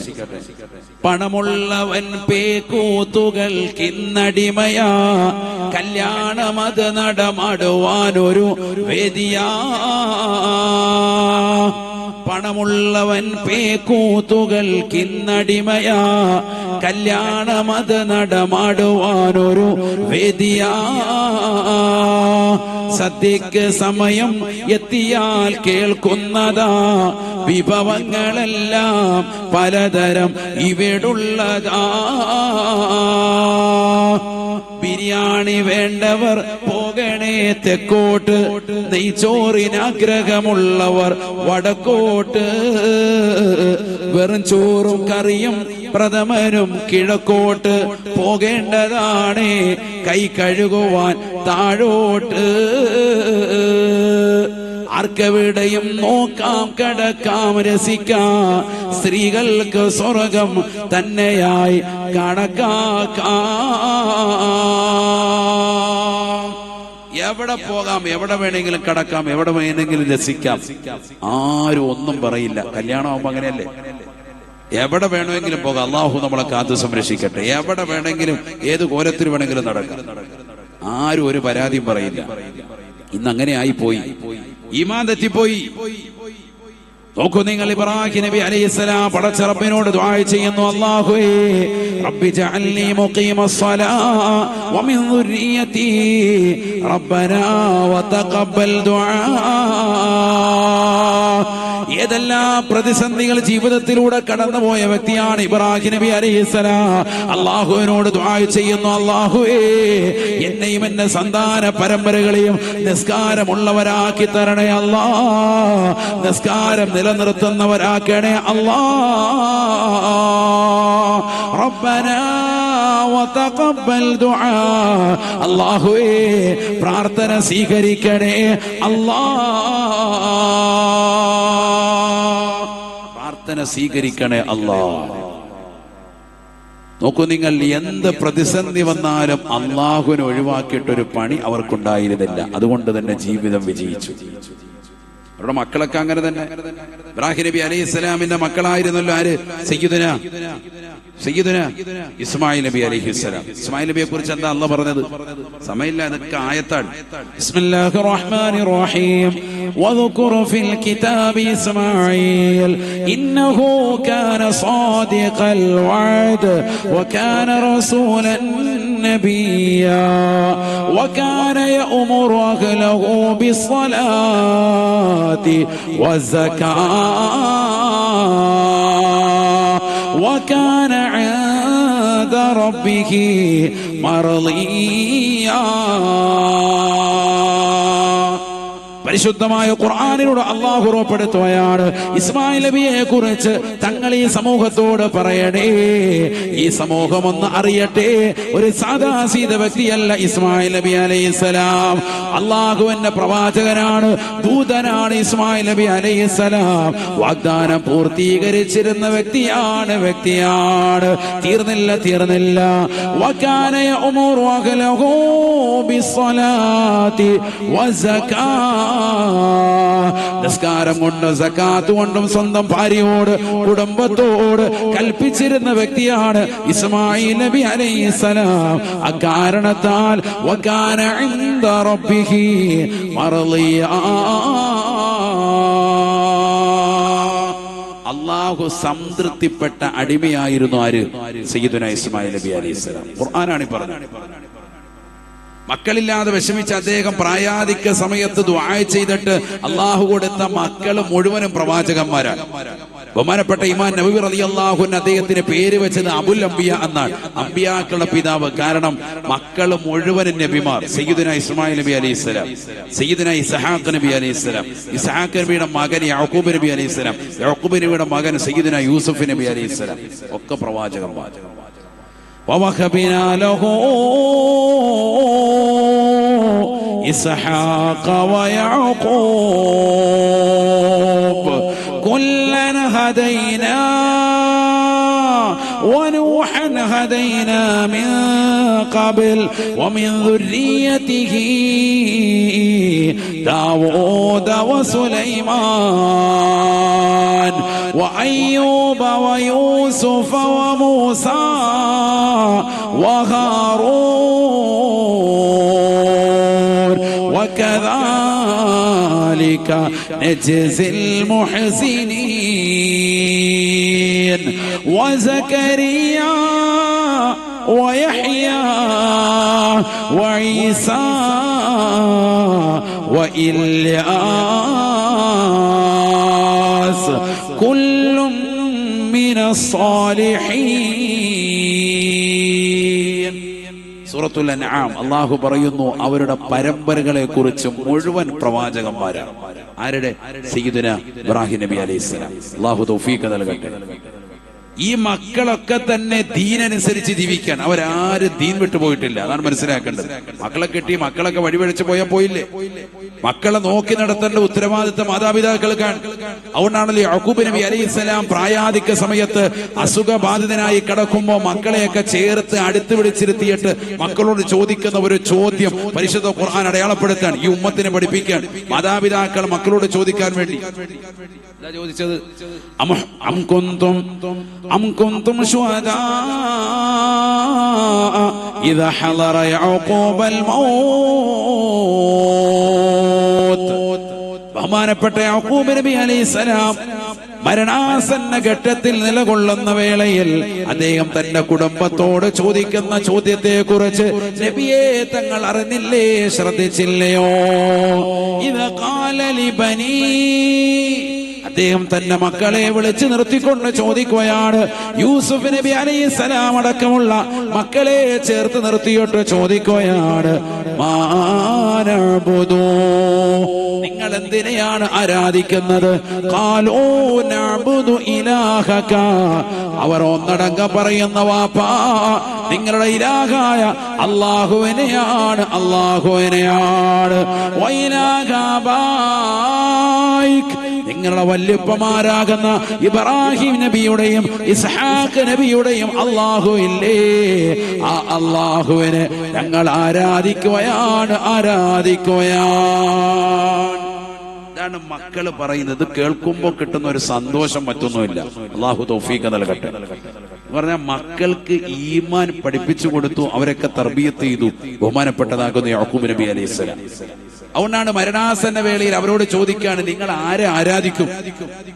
പണമുള്ളവൻ പേക്കൂത്തുകൾക്കിന്നടിമയാ, കല്യാണമത് നടമാടുവാനൊരു വേദിയാ. പണമുള്ളവൻ പേക്കൂത്തുകൾക്കിന്നടിമയാ, കല്യാണമത് നടമാടുവാനൊരു വേദിയാ. സദ്യക്ക് സമയം എത്തിയാൽ കേൾക്കുന്നതാ, വിഭവങ്ങളെല്ലാം പലതരം ഇവിടുള്ളതാ. ബിരിയാണി വേണ്ടവർ പോകണേ തെക്കോട്ട്, നെയ്ച്ചോറിനാഗ്രഹമുള്ളവർ വടക്കോട്ട്. വെറും ചോറും കറിയും പ്രഥമനും കിഴക്കോട്ട്, പോകേണ്ടതാണേ കൈ കഴുകുവാൻ താഴോട്ട്. ആർക്കെവിടെയും നോക്കാം, കടക്കാം, രസിക്കാം, സ്ത്രീകൾക്ക് സ്വർഗം തന്നെയായി കണക്കാക്കാം. എവിടെ പോകാം, എവിടെ വേണമെങ്കിലും കടക്കാം, എവിടെ വേണമെങ്കിലും രസിക്കാം. ആരും ഒന്നും പറയില്ല. കല്യാണം ആവുമ്പോ അങ്ങനെയല്ലേ? എവിടെ വേണമെങ്കിലും പോകാം. അള്ളാഹു നമ്മളെ കാത്തു സംരക്ഷിക്കട്ടെ. എവിടെ വേണമെങ്കിലും ഏത് കോലത്തിൽ വേണമെങ്കിലും നടക്കാം. ആരും ഒരു പരാതിയും പറയില്ല. ഇന്ന് അങ്ങനെ ആയിപ്പോയി. ഈമാൻ തെറ്റിപ്പോയി. നോക്കൂ നിങ്ങൾ, ഇബ്രാഹിം നബി അലൈഹിസ്സലാം പടച്ച റബ്ബിനോട് ദുആ ചെയ്യുന്നു. അല്ലാഹുവേ റബ്ബി ജഅൽനി മുഖീമസ്സലാഹ് വമിൻ ദുർരിയതി റബ്ബനാ വതഖബ്ബൽ ദുആ. ഏതെല്ലാം പ്രതിസന്ധികൾ ജീവിതത്തിലൂടെ കടന്നുപോയ വ്യക്തിയാണ് ഇബ്രാഹിം നബി അലൈഹിസ്സലാം. അല്ലാഹുവിനോട് ദുആ ചെയ്യുന്നു. അല്ലാഹുവേ എന്നെയും എന്റെ സന്താന പരമ്പരകളെയും നിസ്കാരമുള്ളവരാക്കി തരണേ അല്ലാ. നിസ്കാരം നിലനിർത്തുന്നവരാക്കണേ അല്ലാ. റബ്ബനാ വതഖബ്ബൽ ദുആ. അല്ലാഹുവേ പ്രാർത്ഥന സ്വീകരിക്കണേ അല്ലാ. പ്രാർത്ഥന സ്വീകരിക്കണേ അല്ലാ. നോക്കൂ നിങ്ങൾ, എന്ത് പ്രതിസന്ധി വന്നാലും അള്ളാഹുവിനെ ഒഴിവാക്കിയിട്ടൊരു പണി അവർക്കുണ്ടായിരുന്നില്ല. അതുകൊണ്ട് തന്നെ ജീവിതം വിജയിച്ചു. അവരുടെ മക്കളൊക്കെ അങ്ങനെ തന്നെ. ഇബ്രാഹിം നബി അലൈഹി സ്വലാമിന്റെ മക്കളായിരുന്നല്ലോ ആര്? സയ്യിദുന ഇസ്മായിൽ നബി അലൈഹിസ്സലാം. ഇസ്മായിൽ നബിയെ കുറിച്ച് എന്താ അല്ലാഹ് പറഞ്ഞത്? സമയമില്ല, അതൊക്കെ ആയത്താണ്. ബിസ്മില്ലാഹിർ റഹ്മാനിർ റഹീം. വദ്കുർ ഫിൽ കിതാബി ഇസ്മായിൽ ഇന്നഹു കാന സാദിഖൽ വഅദ് വകാന റസൂലൻ നബിയ്യാ വകാന യഅ്മുറു അഹ്ലഹു ബിസ്സലാത്തി വസ്സകാത്ത് وكان عند ربه مرضيا. പരിശുദ്ധമായ ഖുർആനിലൂടെ അല്ലാഹു ഉറപ്പെടുത്തുകയാണ് ഇസ്മായിൽ നബിയെ കുറിച്ച്. തങ്ങൾ ഈ സമൂഹത്തോട് പറയണേ, ഈ സമൂഹം ഒന്ന് അറിയട്ടെ, ഒരു സാദാസീത വ്യക്തിയല്ല ഇസ്മായിൽ നബി അലൈഹിസ്സലാം. അല്ലാഹുവിന്റെ പ്രവാചകനാണ്, ദൂതനാണ് ഇസ്മായിൽ നബി അലൈഹിസ്സലാം. വാഗ്ദാനം പൂർത്തീകരിച്ചിരുന്ന വ്യക്തിയാണ്. തീർന്നില്ല. വകാന യഅ്മുറു അഹ്ലഹു ബിസ്സലാത്തി വസകാത്ത്. നിസ്കാരം കൊണ്ടും സക്കാത്ത് കൊണ്ടും സ്വന്തം ഭാര്യയോട് കുടുംബത്തോട് കൽപ്പിച്ചിരുന്ന വ്യക്തിയാണ് ഇസ്മായിൽ നബി അലൈഹിസ്സലാം. അക്കാരണത്താൽ വകാന ഇൻദ റബ്ബിഹി മർളിയാ, അല്ലാഹു സംതൃപ്തിപ്പെട്ട അടിമയായിരുന്നു ആര്? സയ്യിദുനാ ഇസ്മായിൽ നബി അലൈഹിസ്സലാം. ഖുർആനാണ് പറഞ്ഞത്. മക്കളില്ലാതെ വിഷമിച്ച അദ്ദേഹം പ്രായാധിക്യ സമയത്ത് ദുആ ചെയ്തിട്ട് അള്ളാഹു കൊടുത്ത മക്കൾ മുഴുവനും പ്രവാചകന്മാരാണ്. ബഹുമാനപ്പെട്ട ഇമാം നബവി റളിയല്ലാഹു അൻഹു അദ്ദേഹത്തിന് പേര് വെച്ചത് അബുൽ അംബിയ എന്നാണ്, അംബിയാക്കളുടെ പിതാവ്. കാരണം മക്കൾ മുഴുവനും നബിമാർ. സയ്യിദുനാ ഇസ്മായിൽ നബി അലൈഹിസ്സലാം, സയ്യിദുനാ ഇസ്ഹാഖ് നബി അലൈഹിസ്സലാം, ഇസ്ഹാഖ് നബിയുടെ മകൻ യാക്കൂബ് നബി അലൈഹിസ്സലാം, യാക്കൂബ് നബിയുടെ മകൻ സയ്യിദുനാ യൂസുഫ് നബി അലൈഹിസ്സലാം, ഒക്കെ പ്രവാചകന്മാർ. ووهبنا له إسحاق ويعقوب كلا هدينا ونوحا هدينا من قبل ومن ذريته داود وسليمان وأيوب ويوسف وموسى وهارون وكذلك نجزي المحسنين وزكريا ويحيى وعيسى وإلياس كل من الصالحين. സൂറത്തുൽ അൻആം അല്ലാഹു പറയുന്നു അവരുടെ പരമ്പരകളെ കുറിച്ച് മുഴുവൻ പ്രവാചകന്മാരാണ്. ആരുടെ? സയ്യിദുനാ ഇബ്രാഹിം നബി അലൈഹിസ്സലാം. അല്ലാഹു തൗഫീഖ് നൽകട്ടെ. ഈ മക്കളൊക്കെ തന്നെ ദീനനുസരിച്ച് ജീവിക്കാൻ അവരാരും ദീൻ വിട്ടുപോയിട്ടില്ല. അതാണ് മനസ്സിലാക്കേണ്ടത്. മക്കളെ കെട്ടി മക്കളൊക്കെ വഴിവഴിച്ച് പോയില്ലേ? മക്കളെ നോക്കി നടത്തേണ്ട ഉത്തരവാദിത്തം മാതാപിതാക്കൾക്കാണ്. അതുകൊണ്ടാണല്ലോ യാക്കൂബ് നബി അലൈഹിസ്സലാം പ്രായാധിക്യ സമയത്ത് അസുഖബാധിതനായി കിടക്കുമ്പോൾ മക്കളെയൊക്കെ ചേർത്ത് അടുത്ത് വിളിച്ചിരുത്തിയിട്ട് മക്കളോട് ചോദിക്കുന്ന ഒരു ചോദ്യം പരിശുദ്ധ ഖുർആൻ അടയാളപ്പെടുത്താൻ, ഈ ഉമ്മത്തിനെ പഠിപ്പിക്കാൻ, മാതാപിതാക്കൾ മക്കളോട് ചോദിക്കാൻ വേണ്ടി ചോദിച്ചത് أم كنتم شهداء إذا حضر يعقوب الموت. ബഹുമാനപ്പെട്ട യാക്കൂബ് നബി അലൈഹിസ്സലാം മരണാസന്ന ഘട്ടത്തിൽ നിലകൊള്ളുന്ന വേളയിൽ അദ്ദേഹം തന്റെ കുടുംബത്തോട് ചോദിക്കുന്ന ചോദ്യത്തെ കുറിച്ച് നബിയെ തങ്ങൾ അറിഞ്ഞില്ലേ, ശ്രദ്ധിച്ചില്ലയോ? ഇദ ഖാല ലിബനീ, അദ്ദേഹം തന്റെ മക്കളെ വിളിച്ചു നിർത്തിക്കൊണ്ട് ചോദിക്കുകയാണ്. യൂസുഫ് നബി അലൈഹിസ്സലാം അടക്കമുള്ള മക്കളെ ചേർത്ത് നിർത്തിയിട്ട് ചോദിക്കുകയാണ്, മാനഅബുദു, നിങ്ങൾ എന്തിനെയാണ് ആരാധിക്കുന്നത്? ഖാലൂ നഅബുദു ഇലാഹക, അവർ ഒന്നടങ്കം പറയുന്ന വാപ്പാ നിങ്ങളുടെ ഇലാഹായ അല്ലാഹുവിനെയാണ്, അല്ലാഹുവിനെയാണ്. വൈലാഹാബായിക്, നിങ്ങളുടെ വല്യപ്പമാരാകുന്ന ഇബ്രാഹിം നബിയുടെയും ഇസ്ഹാഖ് നബിയുടെയും അല്ലാഹു ഇല്ലേ, ആ അല്ലാഹുവിനെ ഞങ്ങൾ ആരാധിക്കുകയാണ്. ഇതാണ് മക്കള് പറയുന്നത്. കേൾക്കുമ്പോൾ കിട്ടുന്ന ഒരു സന്തോഷം മറ്റൊന്നുമില്ല. അല്ലാഹു തൗഫീഖ് നൽകട്ടെ. പറഞ്ഞാൽ മക്കൾക്ക് ഈമാൻ പഠിപ്പിച്ചു കൊടുത്തു, അവരൊക്കെ തർബിയത്ത് ചെയ്തു. ബഹുമാനപ്പെട്ടതാകുന്നു യാക്കൂബ് നബി അലൈഹിസ്സലാം. അതുകൊണ്ടാണ് മരണാസന്ന വേളയിൽ അവരോട് ചോദിക്കാണ്, നിങ്ങൾ ആരെ ആരാധിക്കും?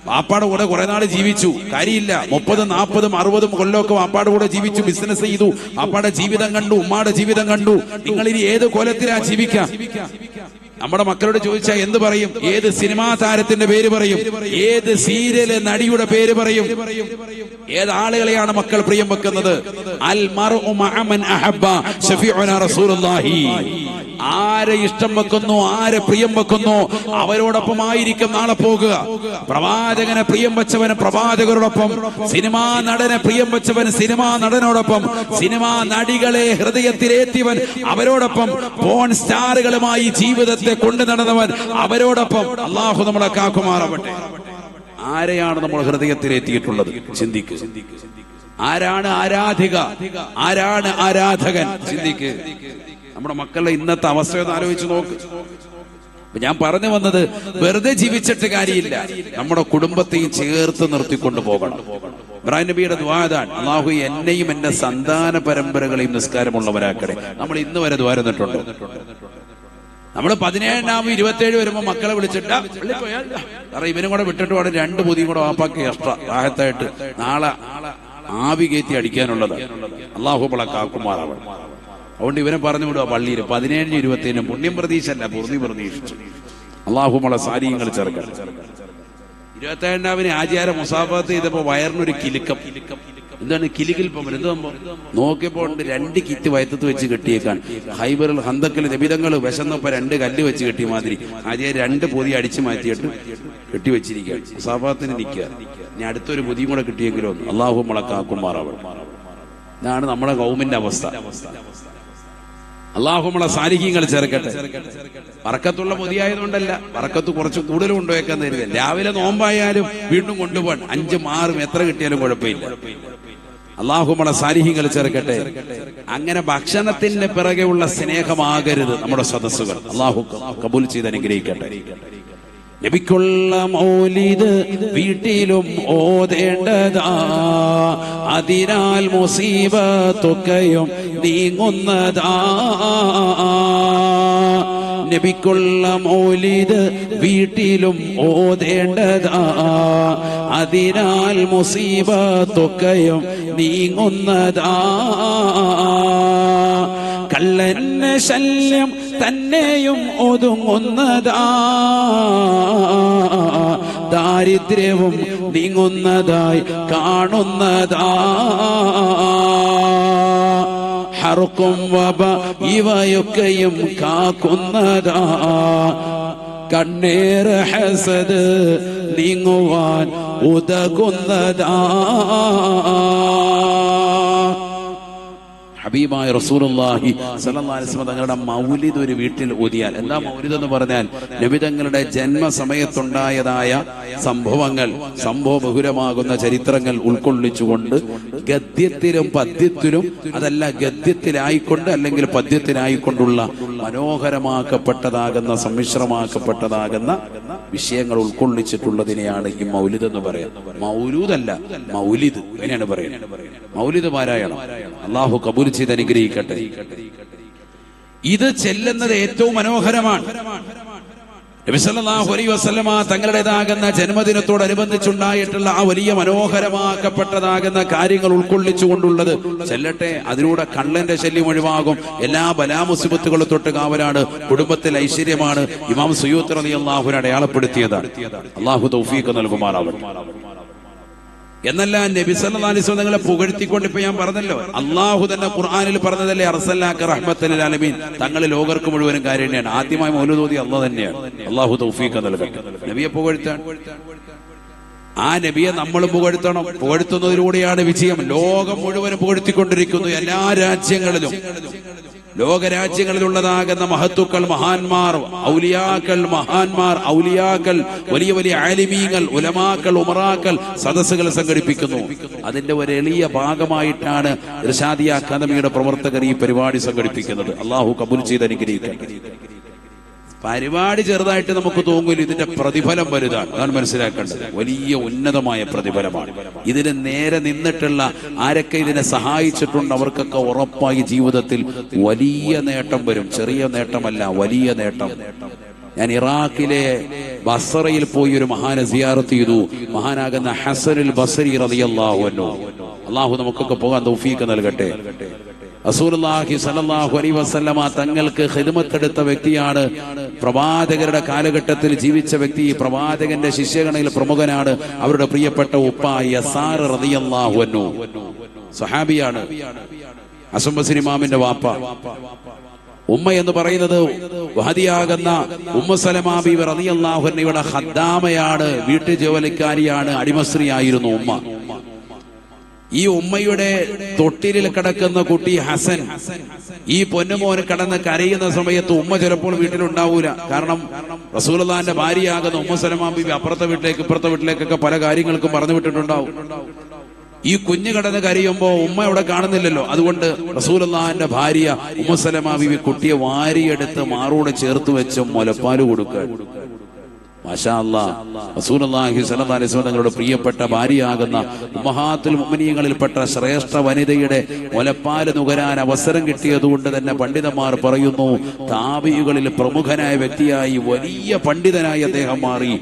വാപ്പാടെ കൂടെ കുറെ നാൾ ജീവിച്ചു, കാര്യമില്ല. 30, 40, 60 കൊല്ലമൊക്കെ വാപ്പാടെ കൂടെ ജീവിച്ചു, ബിസിനസ് ചെയ്തു, വാപ്പാടെ ജീവിതം കണ്ടു, ഉമ്മാടെ ജീവിതം കണ്ടു. നിങ്ങൾ ഇനി ഏത് കൊലത്തിലാ ജീവിക്കാം? നമ്മുടെ മക്കളോട് ചോദിച്ചാൽ എന്ത് പറയും? ഏത് സിനിമാ താരത്തിന്റെ പേര് പറയും? ഏത് സീരിയല് നടിയുടെ പേര് പറയും? ഏത് ആളുകളെയാണ് മക്കൾ പ്രിയം വെക്കുന്നത്? അൽ മർഉ മഅ മൻ അഹബ്ബ ശഫീഉനാ റസൂലുള്ളാഹി. ആരെ ഇഷ്ടം വെക്കുന്നു, ആരെ പ്രിയം വെക്കുന്നു, അവരോടൊപ്പമായിരിക്കും നാളെ പോകുക. പ്രവാചകനെ പ്രിയം വെച്ചവന് പ്രവാചകരോടൊപ്പം, സിനിമാ നടനെ പ്രിയം വെച്ചവൻ സിനിമാ നടനോടൊപ്പം, സിനിമാ നടികളെ ഹൃദയത്തിലേറ്റിയവൻ അവരോടൊപ്പം, പോൺ സ്റ്റാറുകളുമായി ജീവിതത്തെ കൊണ്ടു നടന്നവൻ അവരോടൊപ്പം. അല്ലാഹു നമ്മളെ കാക്കുമാറാവട്ടെ. ആരെയാണ് നമ്മൾ ഹൃദയത്തിലേറ്റിയിട്ടുള്ളത്? ചിന്തിക്ക്. ആരാണ് ആരാധിക, ആരാണ് ആരാധകൻ? ചിന്തിക്ക്. നമ്മുടെ മക്കളുടെ ഇന്നത്തെ അവസ്ഥ ഒന്ന് ആലോചിച്ച് നോക്ക്. ഞാൻ പറഞ്ഞു വന്നത്, വെറുതെ ജീവിച്ചിട്ട് കാര്യമില്ല, നമ്മുടെ കുടുംബത്തെയും ചേർത്ത് നിർത്തിക്കൊണ്ടു പോകണം. ഇബ്രാഹിം നബിയുടെ ദ്വാദാൻ, അള്ളാഹു എന്നെയും എന്റെ സന്താന പരമ്പരകളെയും നിസ്കാരമുള്ളവരാക്കണേ. നമ്മൾ ഇന്ന് വരെ ദ്വാരുന്നിട്ടുണ്ട്. നമ്മൾ 17 27 വരുമ്പോ മക്കളെ വിളിച്ചിട്ട് കാരണം ഇവനും കൂടെ വിട്ടിട്ട് വേണം 2 പൊതിയും കൂടെ വാപ്പാക്കി എക്സ്ട്രാ ആഹത്തായിട്ട് നാളെ ആവി കയറ്റി അടിക്കാനുള്ളത്. അള്ളാഹു കാക്കുമാറാവണം. അതുകൊണ്ട് ഇവനെ പറഞ്ഞു വിടുക പള്ളിയിൽ 17 27 പുണ്യം പ്രതീക്ഷല്ല, പൂർണ്ണി പ്രതീക്ഷിച്ചു. അള്ളാഹു സാരിയങ്ങൾ ചേർക്കണം. 27 ആചാര മുസാഫത്ത് ചെയ്തപ്പോ വയറിനൊരു കിലുക്കം. എന്താണ് കിലുകിൽപ്പം? എന്തുമ്പോ നോക്കിയപ്പോ ഉണ്ട് 2 കിറ്റ് വയറ്റത്ത് വെച്ച് കെട്ടിയേക്കാൻ. ഹൈബറിൽ ഹന്തക്കിൽ നിബിധങ്ങൾ വിശന്നപ്പോ 2 കല്ല് വെച്ച് കെട്ടിയ മാതിരി ആചാര്യ 2 പൊതി അടിച്ചു മാറ്റിയിട്ട് കെട്ടിവെച്ചിരിക്കുകയാണ്. മുസാഫത്തിന് നിൽക്കുക. ഇനി അടുത്തൊരു പൊതിയും കൂടെ കിട്ടിയെങ്കിലോ. അള്ളാഹു കാക്കുമാറാവണം. ഇതാണ് നമ്മുടെ കൗമിന്റെ അവസ്ഥ. അള്ളാഹു സാലിഹ്യങ്ങൾ ചേർക്കട്ടെ. ബർക്കത്തുള്ള പൊതിയായതുകൊണ്ടല്ല, ബർക്കത്ത് കുറച്ച് കൂടുതലും കൊണ്ടുപോയേക്കാൻ തരുന്നത്. രാവിലെ നോമ്പായാലും വീണ്ടും കൊണ്ടുപോകാൻ 5 6 എത്ര കിട്ടിയാലും കുഴപ്പമില്ല. അള്ളാഹു സാലിഹ്യങ്ങൾ ചേർക്കട്ടെ. അങ്ങനെ ഭക്ഷണത്തിന്റെ പിറകെയുള്ള സ്നേഹമാകരുത് നമ്മുടെ സദസ്സുകൾ. അള്ളാഹു കബൂൽ ചെയ്ത് അനുഗ്രഹിക്കട്ടെ. നബിക്കുള്ള മൗലിദ് വീട്ടിലും ഓതേണ്ടതാ, അതിനാൽ മുസീബത്തൊക്കെയും നീങ്ങുന്നതാ. നബിക്കുള്ള മൗലിദ് വീട്ടിലും ഓതേണ്ടതാ, അതിനാൽ മുസീബത്തൊക്കെയും നീങ്ങുന്നതാ. കള്ളന്റെ ശല്യം തന്നെയും ഒതുങ്ങുന്നതാ, ദാരിദ്ര്യവും നീങ്ങുന്നതായി കാണുന്നതാ. ഹർക്കും വബ ഇവയൊക്കെയും കാക്കുന്നതാ, കണ്ണേറ് ഹസദ് നീങ്ങുവാൻ ഉതകുന്നതാ. ഹബീബായ റസൂലുള്ളാഹി സ്വല്ലല്ലാഹു അലൈഹി വസല്ലം തങ്ങളുടെ മൗലിദ് ഒരു വീട്ടിൽ ഓതിയാൽ, എന്താ മൗലിദ് എന്ന് പറഞ്ഞാൽ നബി തങ്ങളുടെ ജന്മസമയത്തുണ്ടായതായ സംഭവങ്ങൾ, സംഭവബഹുലമാകുന്ന ചരിത്രങ്ങൾ ഉൾക്കൊള്ളിച്ചുകൊണ്ട് ഗദ്യത്തിലും പദ്യത്തിലും, അതല്ല ഗദ്യത്തിലായിക്കൊണ്ട് അല്ലെങ്കിൽ പദ്യത്തിലായിക്കൊണ്ടുള്ള മനോഹരമാക്കപ്പെട്ടതാകുന്ന സമ്മിശ്രമാക്കപ്പെട്ടതാകുന്ന വിഷയങ്ങൾ ഉൾക്കൊള്ളിച്ചിട്ടുള്ളതിനെയാണ് ഈ മൗലിദ് എന്ന് പറയുന്നത്. മൗലൂദല്ല, മൗലിദ് എങ്ങനെയാണ് പറയുന്നത്? മൗലിദ് പാരായണം. അള്ളാഹു കബൂൽ ചെയ്ത് അനുഗ്രഹിക്കട്ടെ. ഇത് ചെല്ലുന്നത് ഏറ്റവും മനോഹരമാണ്. നബി സല്ലല്ലാഹു അലൈഹി വസല്ലമ തങ്ങളുടേതാകുന്ന ജന്മദിനത്തോടനുബന്ധിച്ചുണ്ടായിട്ടുള്ള ആ വലിയ മനോഹരമാക്കപ്പെട്ടതാകുന്ന കാര്യങ്ങൾ ഉൾക്കൊള്ളിച്ചുകൊണ്ടുള്ളത് ചെല്ലട്ടെ. അതിലൂടെ കള്ളന്റെ ശല്യം ഒഴിവാകും, എല്ലാ ബലാമുസിബത്തുകളും തൊട്ട് കാവലാണ്, കുടുംബത്തിൽ ഐശ്വര്യമാണ്. ഇമാം സുയൂത്തി റളിയല്ലാഹു അൻഹു അടയാളപ്പെടുത്തിയതാണ്. അള്ളാഹു തൗഫീഖ് നൽകുമാറാവട്ടെ. എന്നല്ല നബി സല്ലല്ലാഹു അലൈഹി വസല്ലം തങ്ങളെ പുകഴ്ത്തിക്കൊണ്ട് ഇപ്പൊ ഞാൻ പറഞ്ഞല്ലോ, അള്ളാഹു തന്നെ ഖുർആനിൽ പറഞ്ഞതല്ലേ, അർസൽനാക റഹ്മത്തൽ ലിൽ ആലമീൻ, തങ്ങൾ ലോകർക്ക് മുഴുവനും കാരുണ്യാണ്. ആദ്യമായി മൗലൂദ് ഓതി അള്ളാഹു തന്നെയാണ്. അള്ളാഹു തൗഫീഖ് നൽകട്ടെ. നബിയെ പുകഴ്ത്താൻ, ആ നബിയെ നമ്മൾ പുകഴ്ത്തണം. പുകഴ്ത്തുന്നതിലൂടെയാണ് വിജയം. ലോകം മുഴുവനും പുകഴ്ത്തിക്കൊണ്ടിരിക്കുന്നു. എല്ലാ രാജ്യങ്ങളിലും, ലോകരാജ്യങ്ങളിലുള്ളതാകുന്ന മഹത്തുക്കൾ, മഹാന്മാർ, ഔലിയാക്കൾ, മഹാന്മാർ, ഔലിയാക്കൾ, വലിയ വലിയ ആലിമീങ്ങൾ, ഉലമാക്കൾ, ഉമറാക്കൾ സദസ്സുകൾ സംഘടിപ്പിക്കുന്നു. അതിന്റെ ഒരു എളിയ ഭാഗമായിട്ടാണ് ഇർശാദിയ അക്കാദമിയുടെ പ്രവർത്തകർ ഈ പരിപാടി സംഘടിപ്പിക്കുന്നത്. അള്ളാഹു കബൂൽ ചെയ്ത് അനുഗ്രഹിക്കട്ടെ. പരിപാടി ചെറുതായിട്ട് നമുക്ക് തോന്നില്ല, ഇതിന്റെ പ്രതിഫലം വലുതാണ്. അതാണ് മനസ്സിലാക്കേണ്ടത്. വലിയ ഉന്നതമായ പ്രതിഫലമാണ്. ഇതിന് നേരെ നിന്നിട്ടുള്ള ആരൊക്കെ ഇതിനെ സഹായിച്ചിട്ടുണ്ട് അവർക്കൊക്കെ ഉറപ്പായി ജീവിതത്തിൽ വലിയ നേട്ടം വരും. ചെറിയ നേട്ടമല്ല, വലിയ നേട്ടം. ഞാൻ ഇറാഖിലെ ബസ്റയിൽ പോയി ഒരു മഹാനെ സിയാറത്ത് ചെയ്തു. മഹാനാകുന്ന ഹസനുൽ ബസ്രി റളിയല്ലാഹു അൻഹു. അള്ളാഹു നമുക്കൊക്കെ പോകാൻ തൗഫീഖ് നൽകട്ടെ. റസൂലുള്ളാഹി സ്വല്ലല്ലാഹു അലൈഹി വസല്ലമ തങ്ങൾക്ക് ഖിദ്മത്തെടുത്ത വ്യക്തിയാണ്. പ്രവാചകരുടെ കാലഘട്ടത്തിൽ ജീവിച്ച വ്യക്തി. പ്രവാചകന്റെ ശിഷ്യഗണയിൽ പ്രമുഖനാണ്. അവരുടെ പ്രിയപ്പെട്ട ഉപ്പ യസാർ റളിയല്ലാഹു അൻഹു സ്വഹാബിയാണ്. ഹസൻ ബസ്രി ഇമാമിന്റെ വാപ്പ. ഉമ്മ എന്ന് പറയുന്നത് വഹദിയാകുന്ന ഉമ്മു സലമ ബീവി റളിയല്ലാഹു അൻഹയുടെ ഖദ്ദാമയാണ്, വീട്ടു ജോലിക്കാരിയാണ്, അടിമസ്ത്രീയായിരുന്നു ഉമ്മ. ഈ ഉമ്മയുടെ തൊട്ടിലിൽ കിടക്കുന്ന കുട്ടി ഹസൻ, ഈ പൊന്നുമോന് കടന്ന് കരയുന്ന സമയത്ത് ഉമ്മ ചിലപ്പോൾ വീട്ടിലുണ്ടാവൂല. കാരണം റസൂലുള്ളാഹിന്റെ ഭാര്യയാകുന്ന ഉമ്മു സലമ ബീവി അപ്പുറത്തെ വീട്ടിലേക്ക് ഇപ്പുറത്തെ വീട്ടിലേക്കൊക്കെ പല കാര്യങ്ങൾക്കും പറഞ്ഞു വിട്ടിട്ടുണ്ടാവും. ഈ കുഞ്ഞ് കടന്ന് കരയുമ്പോ ഉമ്മ അവിടെ കാണുന്നില്ലല്ലോ. അതുകൊണ്ട് റസൂലുള്ളാഹിന്റെ ഭാര്യ ഉമ്മു സലമ ബീവി കുട്ടിയെ വാരിയെടുത്ത് മാറോട് ചേർത്ത് വെച്ച് മുലപ്പാല് കൊടുക്കുക. മാഷാ അല്ലാഹ്, റസൂലുള്ളാഹി സ്വല്ലല്ലാഹു അലൈഹി വസല്ലം തങ്ങളുടെ പ്രിയപ്പെട്ട ഭാര്യയാകുന്ന ഉമ്മഹാത്തുൽ മുഅ്മിനീങ്ങളിൽപ്പെട്ട ശ്രേഷ്ഠ വനിതയുടെ മുലപ്പാല് നുകരാൻ അവസരം കിട്ടിയതുകൊണ്ട് തന്നെ പണ്ഡിതന്മാർ പറയുന്നു, താബിഈകളിൽ പ്രമുഖനായ വ്യക്തിയായി വലിയ പണ്ഡിതനായി അദ്ദേഹം മാറി.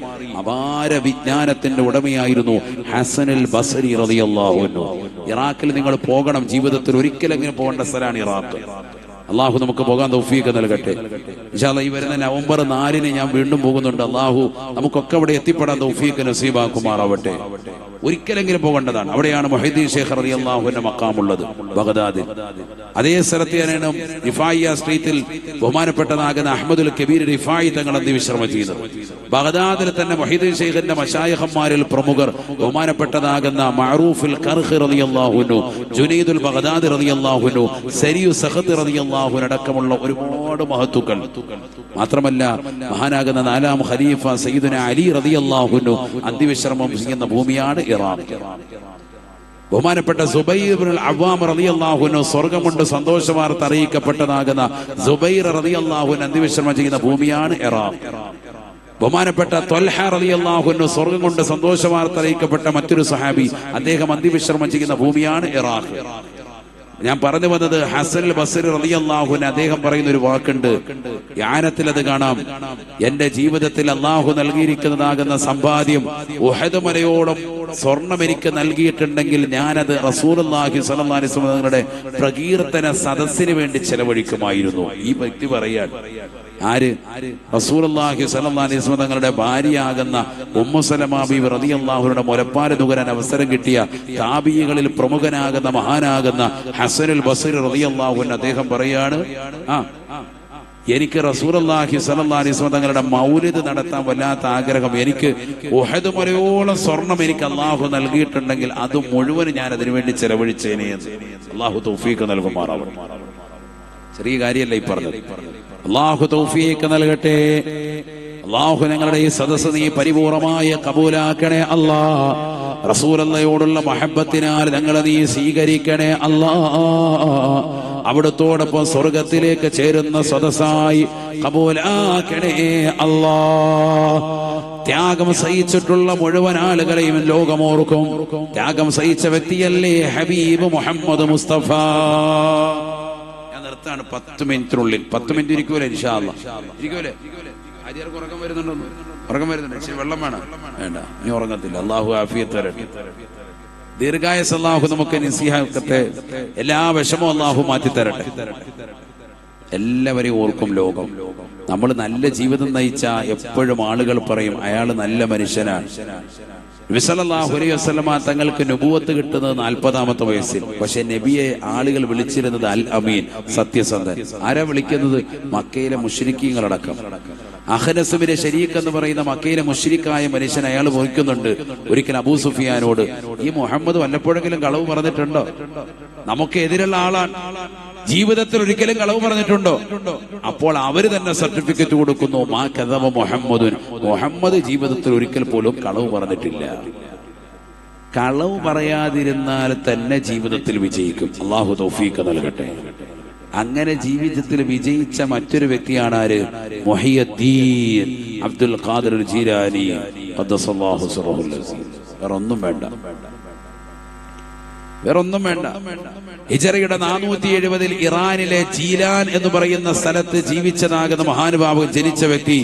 അപാര വിജ്ഞാനത്തിന്റെ ഉടമയായിരുന്നു ഹസനുൽ ബസ്രി റളിയല്ലാഹു അൻഹു. ഇറാഖിൽ നിങ്ങൾ പോകണം, ജീവിതത്തിൽ ഒരിക്കലെങ്കിലും പോകേണ്ട സ്ഥലമാണ് ഇറാഖ്. അള്ളാഹു നമുക്ക് പോകാൻ തൗഫീഖ് നൽകട്ടെ. ഇൻഷാ അല്ലാഹ് ഈ വരുന്ന നവംബർ 4 ഞാൻ വീണ്ടും പോകുന്നുണ്ട്. അള്ളാഹു നമുക്കൊക്കെ അവിടെ എത്തിപ്പെടാൻ തൗഫീഖ് നസീബാക്കുമാറാവട്ടെ. ഒരിക്കലെങ്കിലും പോകേണ്ടതാണ്. അവിടെയാണ് മുഹയ്യിദ്ദീൻ ശൈഖ് റളിയല്ലാഹുവിന്റെ മഖാമുള്ളത്, ബഗ്ദാദിൽ. അതേ സ്ഥലത്ത് തന്നെയാണ് റിഫായിയ സ്ട്രീറ്റിൽ ബഹുമാനപ്പെട്ടതാകുന്ന അഹ്മദുൽ കബീർ റിഫായി തങ്ങൾ അന്ത്യവിശ്രമം ചെയ്യുന്നത്. ബഗ്ദാദിൽ തന്നെ മുഹയ്യിദ്ദീൻ ശൈഖിന്റെ മശായിഖന്മാരിൽ പ്രമുഖർ ബഹുമാനപ്പെട്ടതാകുന്ന മഅറൂഫുൽ ഖർഖി റളിയല്ലാഹു അൻഹു, ജുനൈദുൽ ബഗ്ദാദി റളിയല്ലാഹു അൻഹു, സരിയു സഖത്ത് റളിയല്ലാഹു അടക്കമുള്ള ഒരുപാട് മഹത്തുക്കൾ. മാത്രമല്ല മഹാനാകുന്ന 4ാം ഖലീഫ സയ്യിദുന അലി റളിയല്ലാഹു അൻഹു അന്ത്യവിശ്രമം ചെയ്യുന്ന ഭൂമിയാണ് ഇറാഖ്. ബഹുമാനപ്പെട്ട സുബൈർ ഇബ്നുൽ അവ്വാം റളിയല്ലാഹു അൻഹു സ്വർഗ്ഗം കൊണ്ട് സന്തോഷ വാർത്ത അറിയിക്കപ്പെട്ടതാകുന്ന സുബൈർ റളിയല്ലാഹു അൻഹു അന്ത്യവിശ്രമം ചെയ്യുന്ന ഭൂമിയാണ് ഇറാഖ്. ബഹുമാനപ്പെട്ട ത്വൽഹ റളിയല്ലാഹു അൻഹു സ്വർഗ്ഗം കൊണ്ട് സന്തോഷ വാർത്ത അറിയിക്കപ്പെട്ട മറ്റൊരു സഹാബി, അദ്ദേഹം അന്ത്യവിശ്രമം ചെയ്യുന്ന ഭൂമിയാണ് ഇറാഖ്. ഞാൻ പറഞ്ഞു വന്നത് ഹസനുൽ ബസ്രി റളിയല്ലാഹു അൻഹു അദ്ദേഹം പറയുന്ന ഒരു വാക്കുണ്ട്, യാനത്തിൽ അത് കാണാം. എന്റെ ജീവിതത്തിൽ അള്ളാഹു നൽകിയിരിക്കുന്നതാകുന്ന സമ്പാദ്യം ഉഹദ് മലയോളം സ്വർണം എനിക്ക് നൽകിയിട്ടുണ്ടെങ്കിൽ ഞാനത് റസൂലുള്ളാഹി സ്വല്ലല്ലാഹു അലൈഹി വസല്ലം തങ്ങളുടെ പ്രകീർത്തന സദസ്സിന് വേണ്ടി ചെലവഴിക്കുമായിരുന്നു. ഈ വ്യക്തി പറയാൻ ആര്? റസൂലുള്ളാഹി സ്വല്ലല്ലാഹു അലൈഹി വസല്ലം തങ്ങളുടെ ഭാര്യയാകുന്ന ഉമ്മു സലമ ബീവി റളിയല്ലാഹു അൻഹയുടെ മുലപ്പാല് നുകരാൻ അവസരം കിട്ടിയ താബിഈകളിൽ പ്രമുഖനാകുന്ന മഹാനാകുന്ന ഹസനുൽ ബസ്രി റളിയല്ലാഹു അൻഹു അദ്ദേഹം പറയാണ്, എനിക്ക് റസൂലുള്ളാഹി സ്വല്ലല്ലാഹു അലൈഹി വസല്ലം തങ്ങളുടെ മൗലിദ് നടത്താൻ വല്ലാത്ത ആഗ്രഹം. എനിക്ക് ഉഹദ് മലയോളം സ്വർണം എനിക്ക് അള്ളാഹു നൽകിയിട്ടുണ്ടെങ്കിൽ അത് മുഴുവൻ ഞാൻ അതിനു വേണ്ടി ചെലവഴിച്ചേനെ എന്ന്. അള്ളാഹു തൗഫീഖ് നൽകുമാറാവട്ടെ. ചെറിയ കാര്യമല്ല ഈ പറഞ്ഞത്. അള്ളാഹു തൗഫീഖ് നൽകട്ടെ. അള്ളാഹു ഞങ്ങളുടെ ഈ സദസ്സ് നീ പരിപൂർണമായി കബൂലാക്കണേ അല്ലാ. റസൂലുള്ളാഹിയോടുള്ള മഹബ്ബത്തിനാൽ ഞങ്ങളെ നീ സ്വീകരിക്കണേ അല്ലാ. അവിടുത്തോടൊപ്പം സ്വർഗത്തിലേക്ക് ചേരുന്ന സദസ്സായി കബൂലാക്കണേ അല്ലാ. ത്യാഗം സഹിച്ചിട്ടുള്ള മുഴുവൻ ആളുകളെയും ലോകമോർക്കും. ത്യാഗം സഹിച്ച വ്യക്തിയല്ലേ ഹബീബ് മുഹമ്മദ് മുസ്തഫ. ഞാൻ നിർത്താണ് 10 മിനിറ്റിനുള്ളിൽ. 10 മിനിറ്റ് ഇരിക്കൂലേ? ഇൻഷാ അല്ലാഹ് ഇരിക്കൂലേ? ആദ്യം ഉറക്കം വരുന്നുണ്ടോ? ഉറക്കം വരുന്നുണ്ട്. പക്ഷെ വെള്ളം വേണം. വേണ്ട, നീ ഉറങ്ങത്തില്ല. അള്ളാഹു ആഫിയത്ത് തരട്ടെ. ദീർഘായുസ്സ് അല്ലാഹു നമുക്ക് നസീഹത്തെ. എല്ലാ വിഷമവും അല്ലാഹു മാറ്റി തരട്ടെ. എല്ലാവരെയും ഓർക്കും ലോകം. നമ്മൾ നല്ല ജീവിതം നയിച്ച എപ്പോഴും ആളുകൾ പറയും അയാൾ നല്ല മനുഷ്യനാണ്. നബി സല്ലല്ലാഹു അലൈഹി വസല്ലമ തങ്ങൾക്ക് നുബുവത്ത് കിട്ടുന്നത് 40ാമത്തെ വയസ്സിൽ. പക്ഷെ നബിയെ ആളുകൾ വിളിച്ചിരുന്നത് അൽ അമീൻ, സത്യസന്ധൻ. ആരാ വിളിക്കുന്നത്? മക്കയിലെ മുശ്രിക്കീങ്ങളടക്കം. അഖ്നസ് ബിൻ ശരീഖ് എന്ന് പറയുന്ന മക്കയിലെ മുശ്രിക്കായ മനുഷ്യൻ അയാൾ ചോദിക്കുന്നുണ്ട് ഒരിക്കൽ അബൂ സുഫിയാനോട്, ഈ മുഹമ്മദ് വല്ലപ്പോഴെങ്കിലും കളവ് പറഞ്ഞിട്ടുണ്ടോ? നമുക്ക് എതിരുള്ള ആളാണ്, ജീവിതത്തിൽ ഒരിക്കലും കളവ് പറഞ്ഞിട്ടുണ്ടോ? അപ്പോൾ അവര് തന്നെ സർട്ടിഫിക്കറ്റ് കൊടുക്കുന്നു, മാ കദബ മുഹമ്മദുൻ, മുഹമ്മദ് ജീവിതത്തിൽ ഒരിക്കൽ പോലും കളവ് പറഞ്ഞിട്ടില്ല. കളവ് പറയാതിരുന്നാൽ തന്നെ ജീവിതത്തിൽ വിജയിക്കും. അല്ലാഹു തൗഫീഖ് നൽകട്ടെ. അങ്ങനെ ജീവിതത്തിൽ വിജയിച്ച മറ്റൊരു വ്യക്തിയാണ് ആര്? മുഹയ്യിദ്ദീൻ അബ്ദുൽ ഖാദിർ ജീലാനി ഖദ്ദസല്ലാഹു സിറഹുൽ അസീസ്. വേറൊന്നും വേണ്ട, വേറൊന്നും വേണ്ട. ഹിജറയുടെ 470 ഇറാനിലെ ജീലാൻ എന്ന് പറയുന്ന സ്ഥലത്ത് ജീവിച്ചതാകുന്ന മഹാനുഭാവൻ ജനിച്ച വ്യക്തി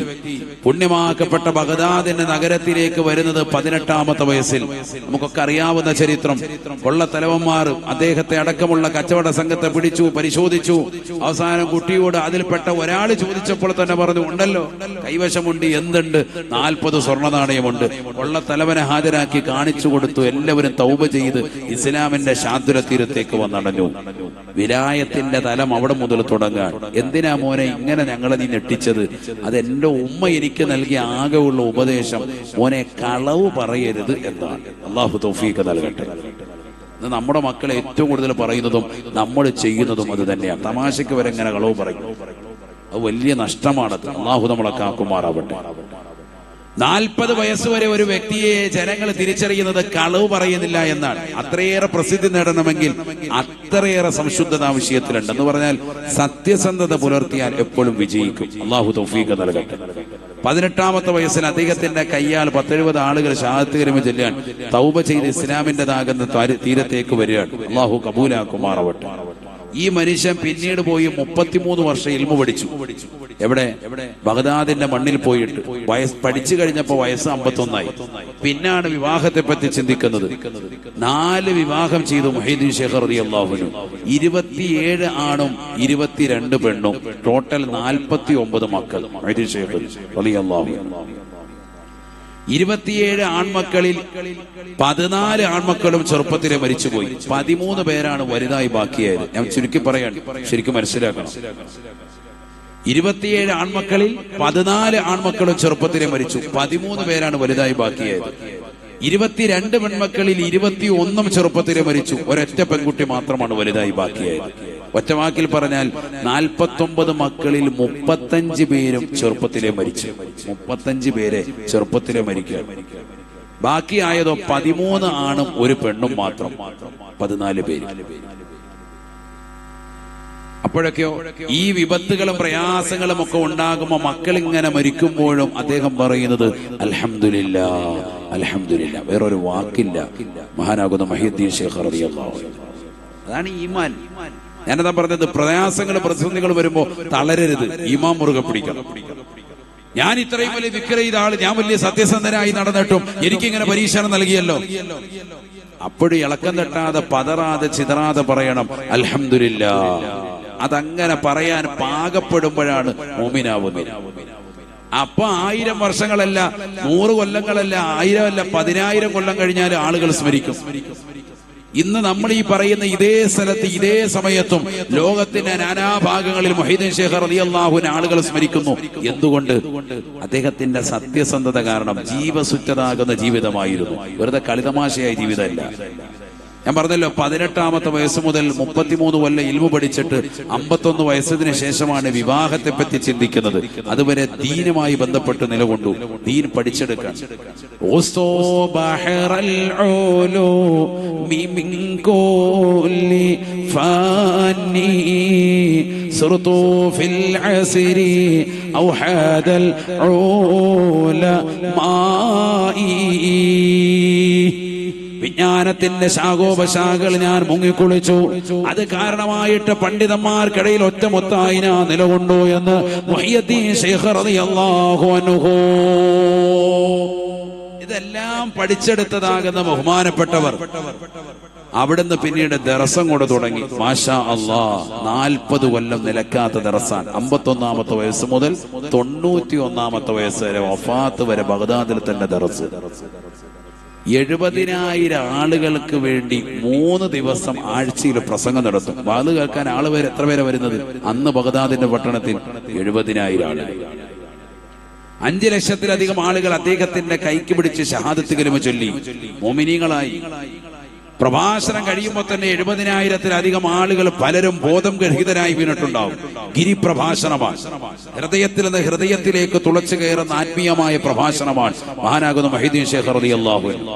പുണ്യമാക്കപ്പെട്ട ബഗ്ദാദിന്റെ നഗരത്തിലേക്ക് വരുന്നത് 18ാമത്തെ വയസ്സിൽ. നമുക്കൊക്കെ അറിയാവുന്ന ചരിത്രം. കൊള്ളത്തലവന്മാർ അദ്ദേഹത്തെ അടക്കമുള്ള കച്ചവട സംഘത്തെ പിടിച്ചു, പരിശോധിച്ചു. അവസാനം കുട്ടിയോട് അതിൽപ്പെട്ട ഒരാൾ ചോദിച്ചപ്പോൾ തന്നെ പറഞ്ഞു, ഉണ്ടല്ലോ, കൈവശമുണ്ട്. എന്തുണ്ട്? 40 സ്വർണ്ണ നാണയമുണ്ട്. കൊള്ളത്തലവനെ ഹാജരാക്കി കാണിച്ചു കൊടുത്തു. എല്ലാവരും തൗബ ചെയ്ത് ഇസ്ലാമിന്റെ ശാന്തുര തീരത്തേക്ക് വന്നടഞ്ഞു. വിലായത്തിന്റെ തലം അവിടെ മുതൽ തുടങ്ങാൻ. എന്തിനാ മോനെ ഇങ്ങനെ ഞങ്ങളെ നീ ഞെട്ടിച്ചത്? അതെന്റെ ഉമ്മ എനിക്ക് നൽകിയ ആകെയുള്ള ഉപദേശം, മോനെ കളവ് പറയരുത് എന്നാണ്. അല്ലാഹു തൗഫീഖ് നൽകട്ടെ. നമ്മുടെ മക്കളെ ഏറ്റവും കൂടുതൽ പറയുന്നതും നമ്മൾ ചെയ്യുന്നതും അത് തന്നെയാണ്. തമാശയ്ക്ക് വരെ ഇങ്ങനെ കളവ് പറയും. അത് വലിയ നഷ്ടമാണത്. അല്ലാഹു നമ്മളെ കാക്കുമാറാവട്ടെ. 40 വയസ്സ് വരെ ഒരു വ്യക്തിയെ ജനങ്ങൾ തിരിച്ചറിയുന്നത് കളവ് പറയുന്നില്ല എന്നാണ്. അത്രയേറെ പ്രസിദ്ധി നേടണമെങ്കിൽ അത്രയേറെ സംശുദ്ധത വിഷയത്തിലുണ്ട്. എന്ന് പറഞ്ഞാൽ സത്യസന്ധത പുലർത്തിയാൽ എപ്പോഴും വിജയിക്കും. അള്ളാഹു തൗഫീഖ് നൽകട്ടെ. 18ാമത്തെ വയസ്സിൽ അദ്ദേഹത്തിന്റെ കയ്യാൽ 10-70 ആളുകൾ ഷഹാദത്ത് കലിമ ചൊല്ലാൻ തൗബ ചെയ്ത് ഇസ്ലാമിന്റേതാകുന്ന തീരത്തേക്ക് വരികയാണ്. അള്ളാഹു കബൂലാക്കുമാറാവട്ടെ. ഈ മനുഷ്യൻ പിന്നീട് പോയി 33 വർഷം ഇൽമു പഠിച്ചു. എവിടെ? ബഗ്ദാദിന്റെ മണ്ണിൽ പോയിട്ട് പഠിച്ചു കഴിഞ്ഞപ്പോ വയസ്സ് 51ആയി. പിന്നാണ് വിവാഹത്തെ പറ്റി ചിന്തിക്കുന്നത്. 4 വിവാഹം ചെയ്തു മുഹീദ്ദീൻ ശൈഖ് റളിയല്ലാഹു അൻഹു. 27 ആണും 22 പെണ്ണും, ടോട്ടൽ 49 മക്കൾ മുഹീദ്ദീൻ ശൈഖ് റളിയല്ലാഹു അൻഹു. 27 ആൺമക്കളിൽ 14 ആൺമക്കളും ചെറുപ്പത്തിലെ മരിച്ചുപോയി. 13 പേരാണ് വലുതായി ബാക്കിയായത്. ഞാൻ ചുരുക്കി പറയാണ്, ശരിക്കും മനസ്സിലാക്കണം. 27 ആൺമക്കളിൽ 14 ആൺമക്കളും ചെറുപ്പത്തിലെ മരിച്ചു. 13 പേരാണ് വലുതായി ബാക്കിയായത്. 22 പെൺമക്കളിൽ 21 ചെറുപ്പത്തിലെ മരിച്ചു. ഒരൊറ്റ പെൺകുട്ടി മാത്രമാണ് വലുതായി ബാക്കിയായത്. ഒറ്റവാക്കിൽ പറഞ്ഞാൽ 49 മക്കളിൽ 35 പേരും ചെറുപ്പത്തിലെ മരിച്ചു. 35 പേരെ ചെറുപ്പത്തിലെ മരിക്കുക. ബാക്കിയായതോ 13 ആണും ഒരു പെണ്ണും മാത്രം, 14 പേര്. അപ്പോഴൊക്കെയോ ഈ വിപത്തുകളും പ്രയാസങ്ങളും ഒക്കെ ഉണ്ടാകുമ്പോ മക്കൾ ഇങ്ങനെ മരിക്കുമ്പോഴും അദ്ദേഹം പറയുന്നത് അൽഹംദുലില്ലാ അൽഹംദുലില്ലാ, വേറൊരു വാക്കില്ല. മഹാനാകുന്ന മുഹീദ്ദീൻ ശൈഖ് റളിയല്ലാഹു അൻഹു. അതാണ് ഈമാൻ. ഞാനതാ പറഞ്ഞത്, പ്രയാസങ്ങൾ പ്രതിസന്ധികൾ വരുമ്പോ തളരരുത്, ഈമാൻ മുറുകെ പിടിക്കണം. ഞാൻ ഇത്രയും വലിയ ദിക്ർ ചെയ്ത ആള്, ഞാൻ വലിയ സത്യസന്ധനായി നടന്നിട്ടും എനിക്കിങ്ങനെ പരീക്ഷണം നൽകിയല്ലോ. അപ്പോഴും ഇളക്കം തട്ടാതെ പതറാതെ ചിതറാതെ പറയണം അൽഹംദുലില്ലാ. അതങ്ങനെ പറയാൻ പാകപ്പെടുമ്പോഴാണ് മുഅ്മിനാവുന്നത്. അപ്പൊ 1000 വർഷങ്ങളല്ല, 100 കൊല്ലങ്ങളല്ല, 1000 അല്ല, 10,000 കൊല്ലം കഴിഞ്ഞാൽ ആളുകൾ സ്മരിക്കും. ഇന്ന് നമ്മൾ ഈ പറയുന്ന ഇതേ സ്ഥലത്ത് ഇതേ സമയത്തും ലോകത്തിന്റെ നാനാഭാഗങ്ങളിൽ മുഹീദ്ദീൻ ശൈഖ് റളിയല്ലാഹു അൻഹു ആളുകൾ സ്മരിക്കുന്നു. എന്തുകൊണ്ട്? അദ്ദേഹത്തിന്റെ സത്യസന്ധത കാരണം. ജീവസുറ്റതാകുന്ന ജീവിതമായിരുന്നു, വെറുതെ കളിതമാശയായ ജീവിതമല്ല. ഞാൻ പറഞ്ഞല്ലോ, 18ാമത്തെ വയസ്സ് മുതൽ 33 കൊല്ലം ഇൽമു പഠിച്ചിട്ട് 51 വയസ്സിന് ശേഷമാണ് വിവാഹത്തെ പറ്റി ചിന്തിക്കുന്നത്. അതുവരെ ദീനുമായി ബന്ധപ്പെട്ട് നിലകൊണ്ടു, ദീൻ പഠിച്ചെടുക്കാൻ. വിജ്ഞാനത്തിന്റെ ശാഖോപശാഖകൾ ഞാൻ മുങ്ങിക്കുളിച്ചു. അത് കാരണമായിട്ട് പണ്ഡിതന്മാർക്കിടയിൽ ഒറ്റമൊത്തായി ഞാൻ നിലകൊണ്ടു എന്ന് മുഹയ്യിദ്ദീൻ ശൈഖ് റളിയല്ലാഹു അൻഹു. ഇതെല്ലാം പഠിച്ചെടുത്തതാകുന്ന ബഹുമാനപ്പെട്ടവർ അവിടുന്ന് പിന്നീട് ദർസം കൊണ്ട് തുടങ്ങി. മാഷാ അല്ലാഹ്, 40 കൊല്ലം നിലക്കാത്ത ദർസാൻ. 51ാമത്തെ വയസ്സ് മുതൽ 91ാമത്തെ വയസ്സ് വരെ, വഫാത്ത് വരെ ബഗ്ദാദിൽ തന്നെ ദർസ്. 70,000 ആളുകൾക്ക് വേണ്ടി 3 ദിവസം ആഴ്ചയിൽ പ്രസംഗം നടത്തും. വാത് കേൾക്കാൻ ആള് പേര് എത്ര പേരെ വരുന്നത്? അന്ന് ബഗ്ദാദിന്റെ പട്ടണത്തിൽ 70,000 ആളുകൾ. 5 ലക്ഷത്തിലധികം ആളുകൾ അദ്ദേഹത്തിന്റെ കൈക്ക് പിടിച്ച് ഷഹാദത്ത് കലിമ ചൊല്ലി മുഅ്മിനീങ്ങളായി. പ്രഭാഷണം കഴിയുമ്പോൾ തന്നെ 70,000-ത്തിലധികം ആളുകൾ, പലരും ബോധം രഹിതരായി വീണിട്ടുണ്ടാവും. ഗിരിപ്രഭാഷണമാണ്, ഹൃദയത്തിൽ നിന്ന് ഹൃദയത്തിലേക്ക് തുളച്ചു കയറുന്ന ആത്മീയമായ പ്രഭാഷണമാണ് മഹാനാകുന്ന മുഹയ്യിദ്ദീൻ ശൈഖ് റളിയല്ലാഹു അൻഹു.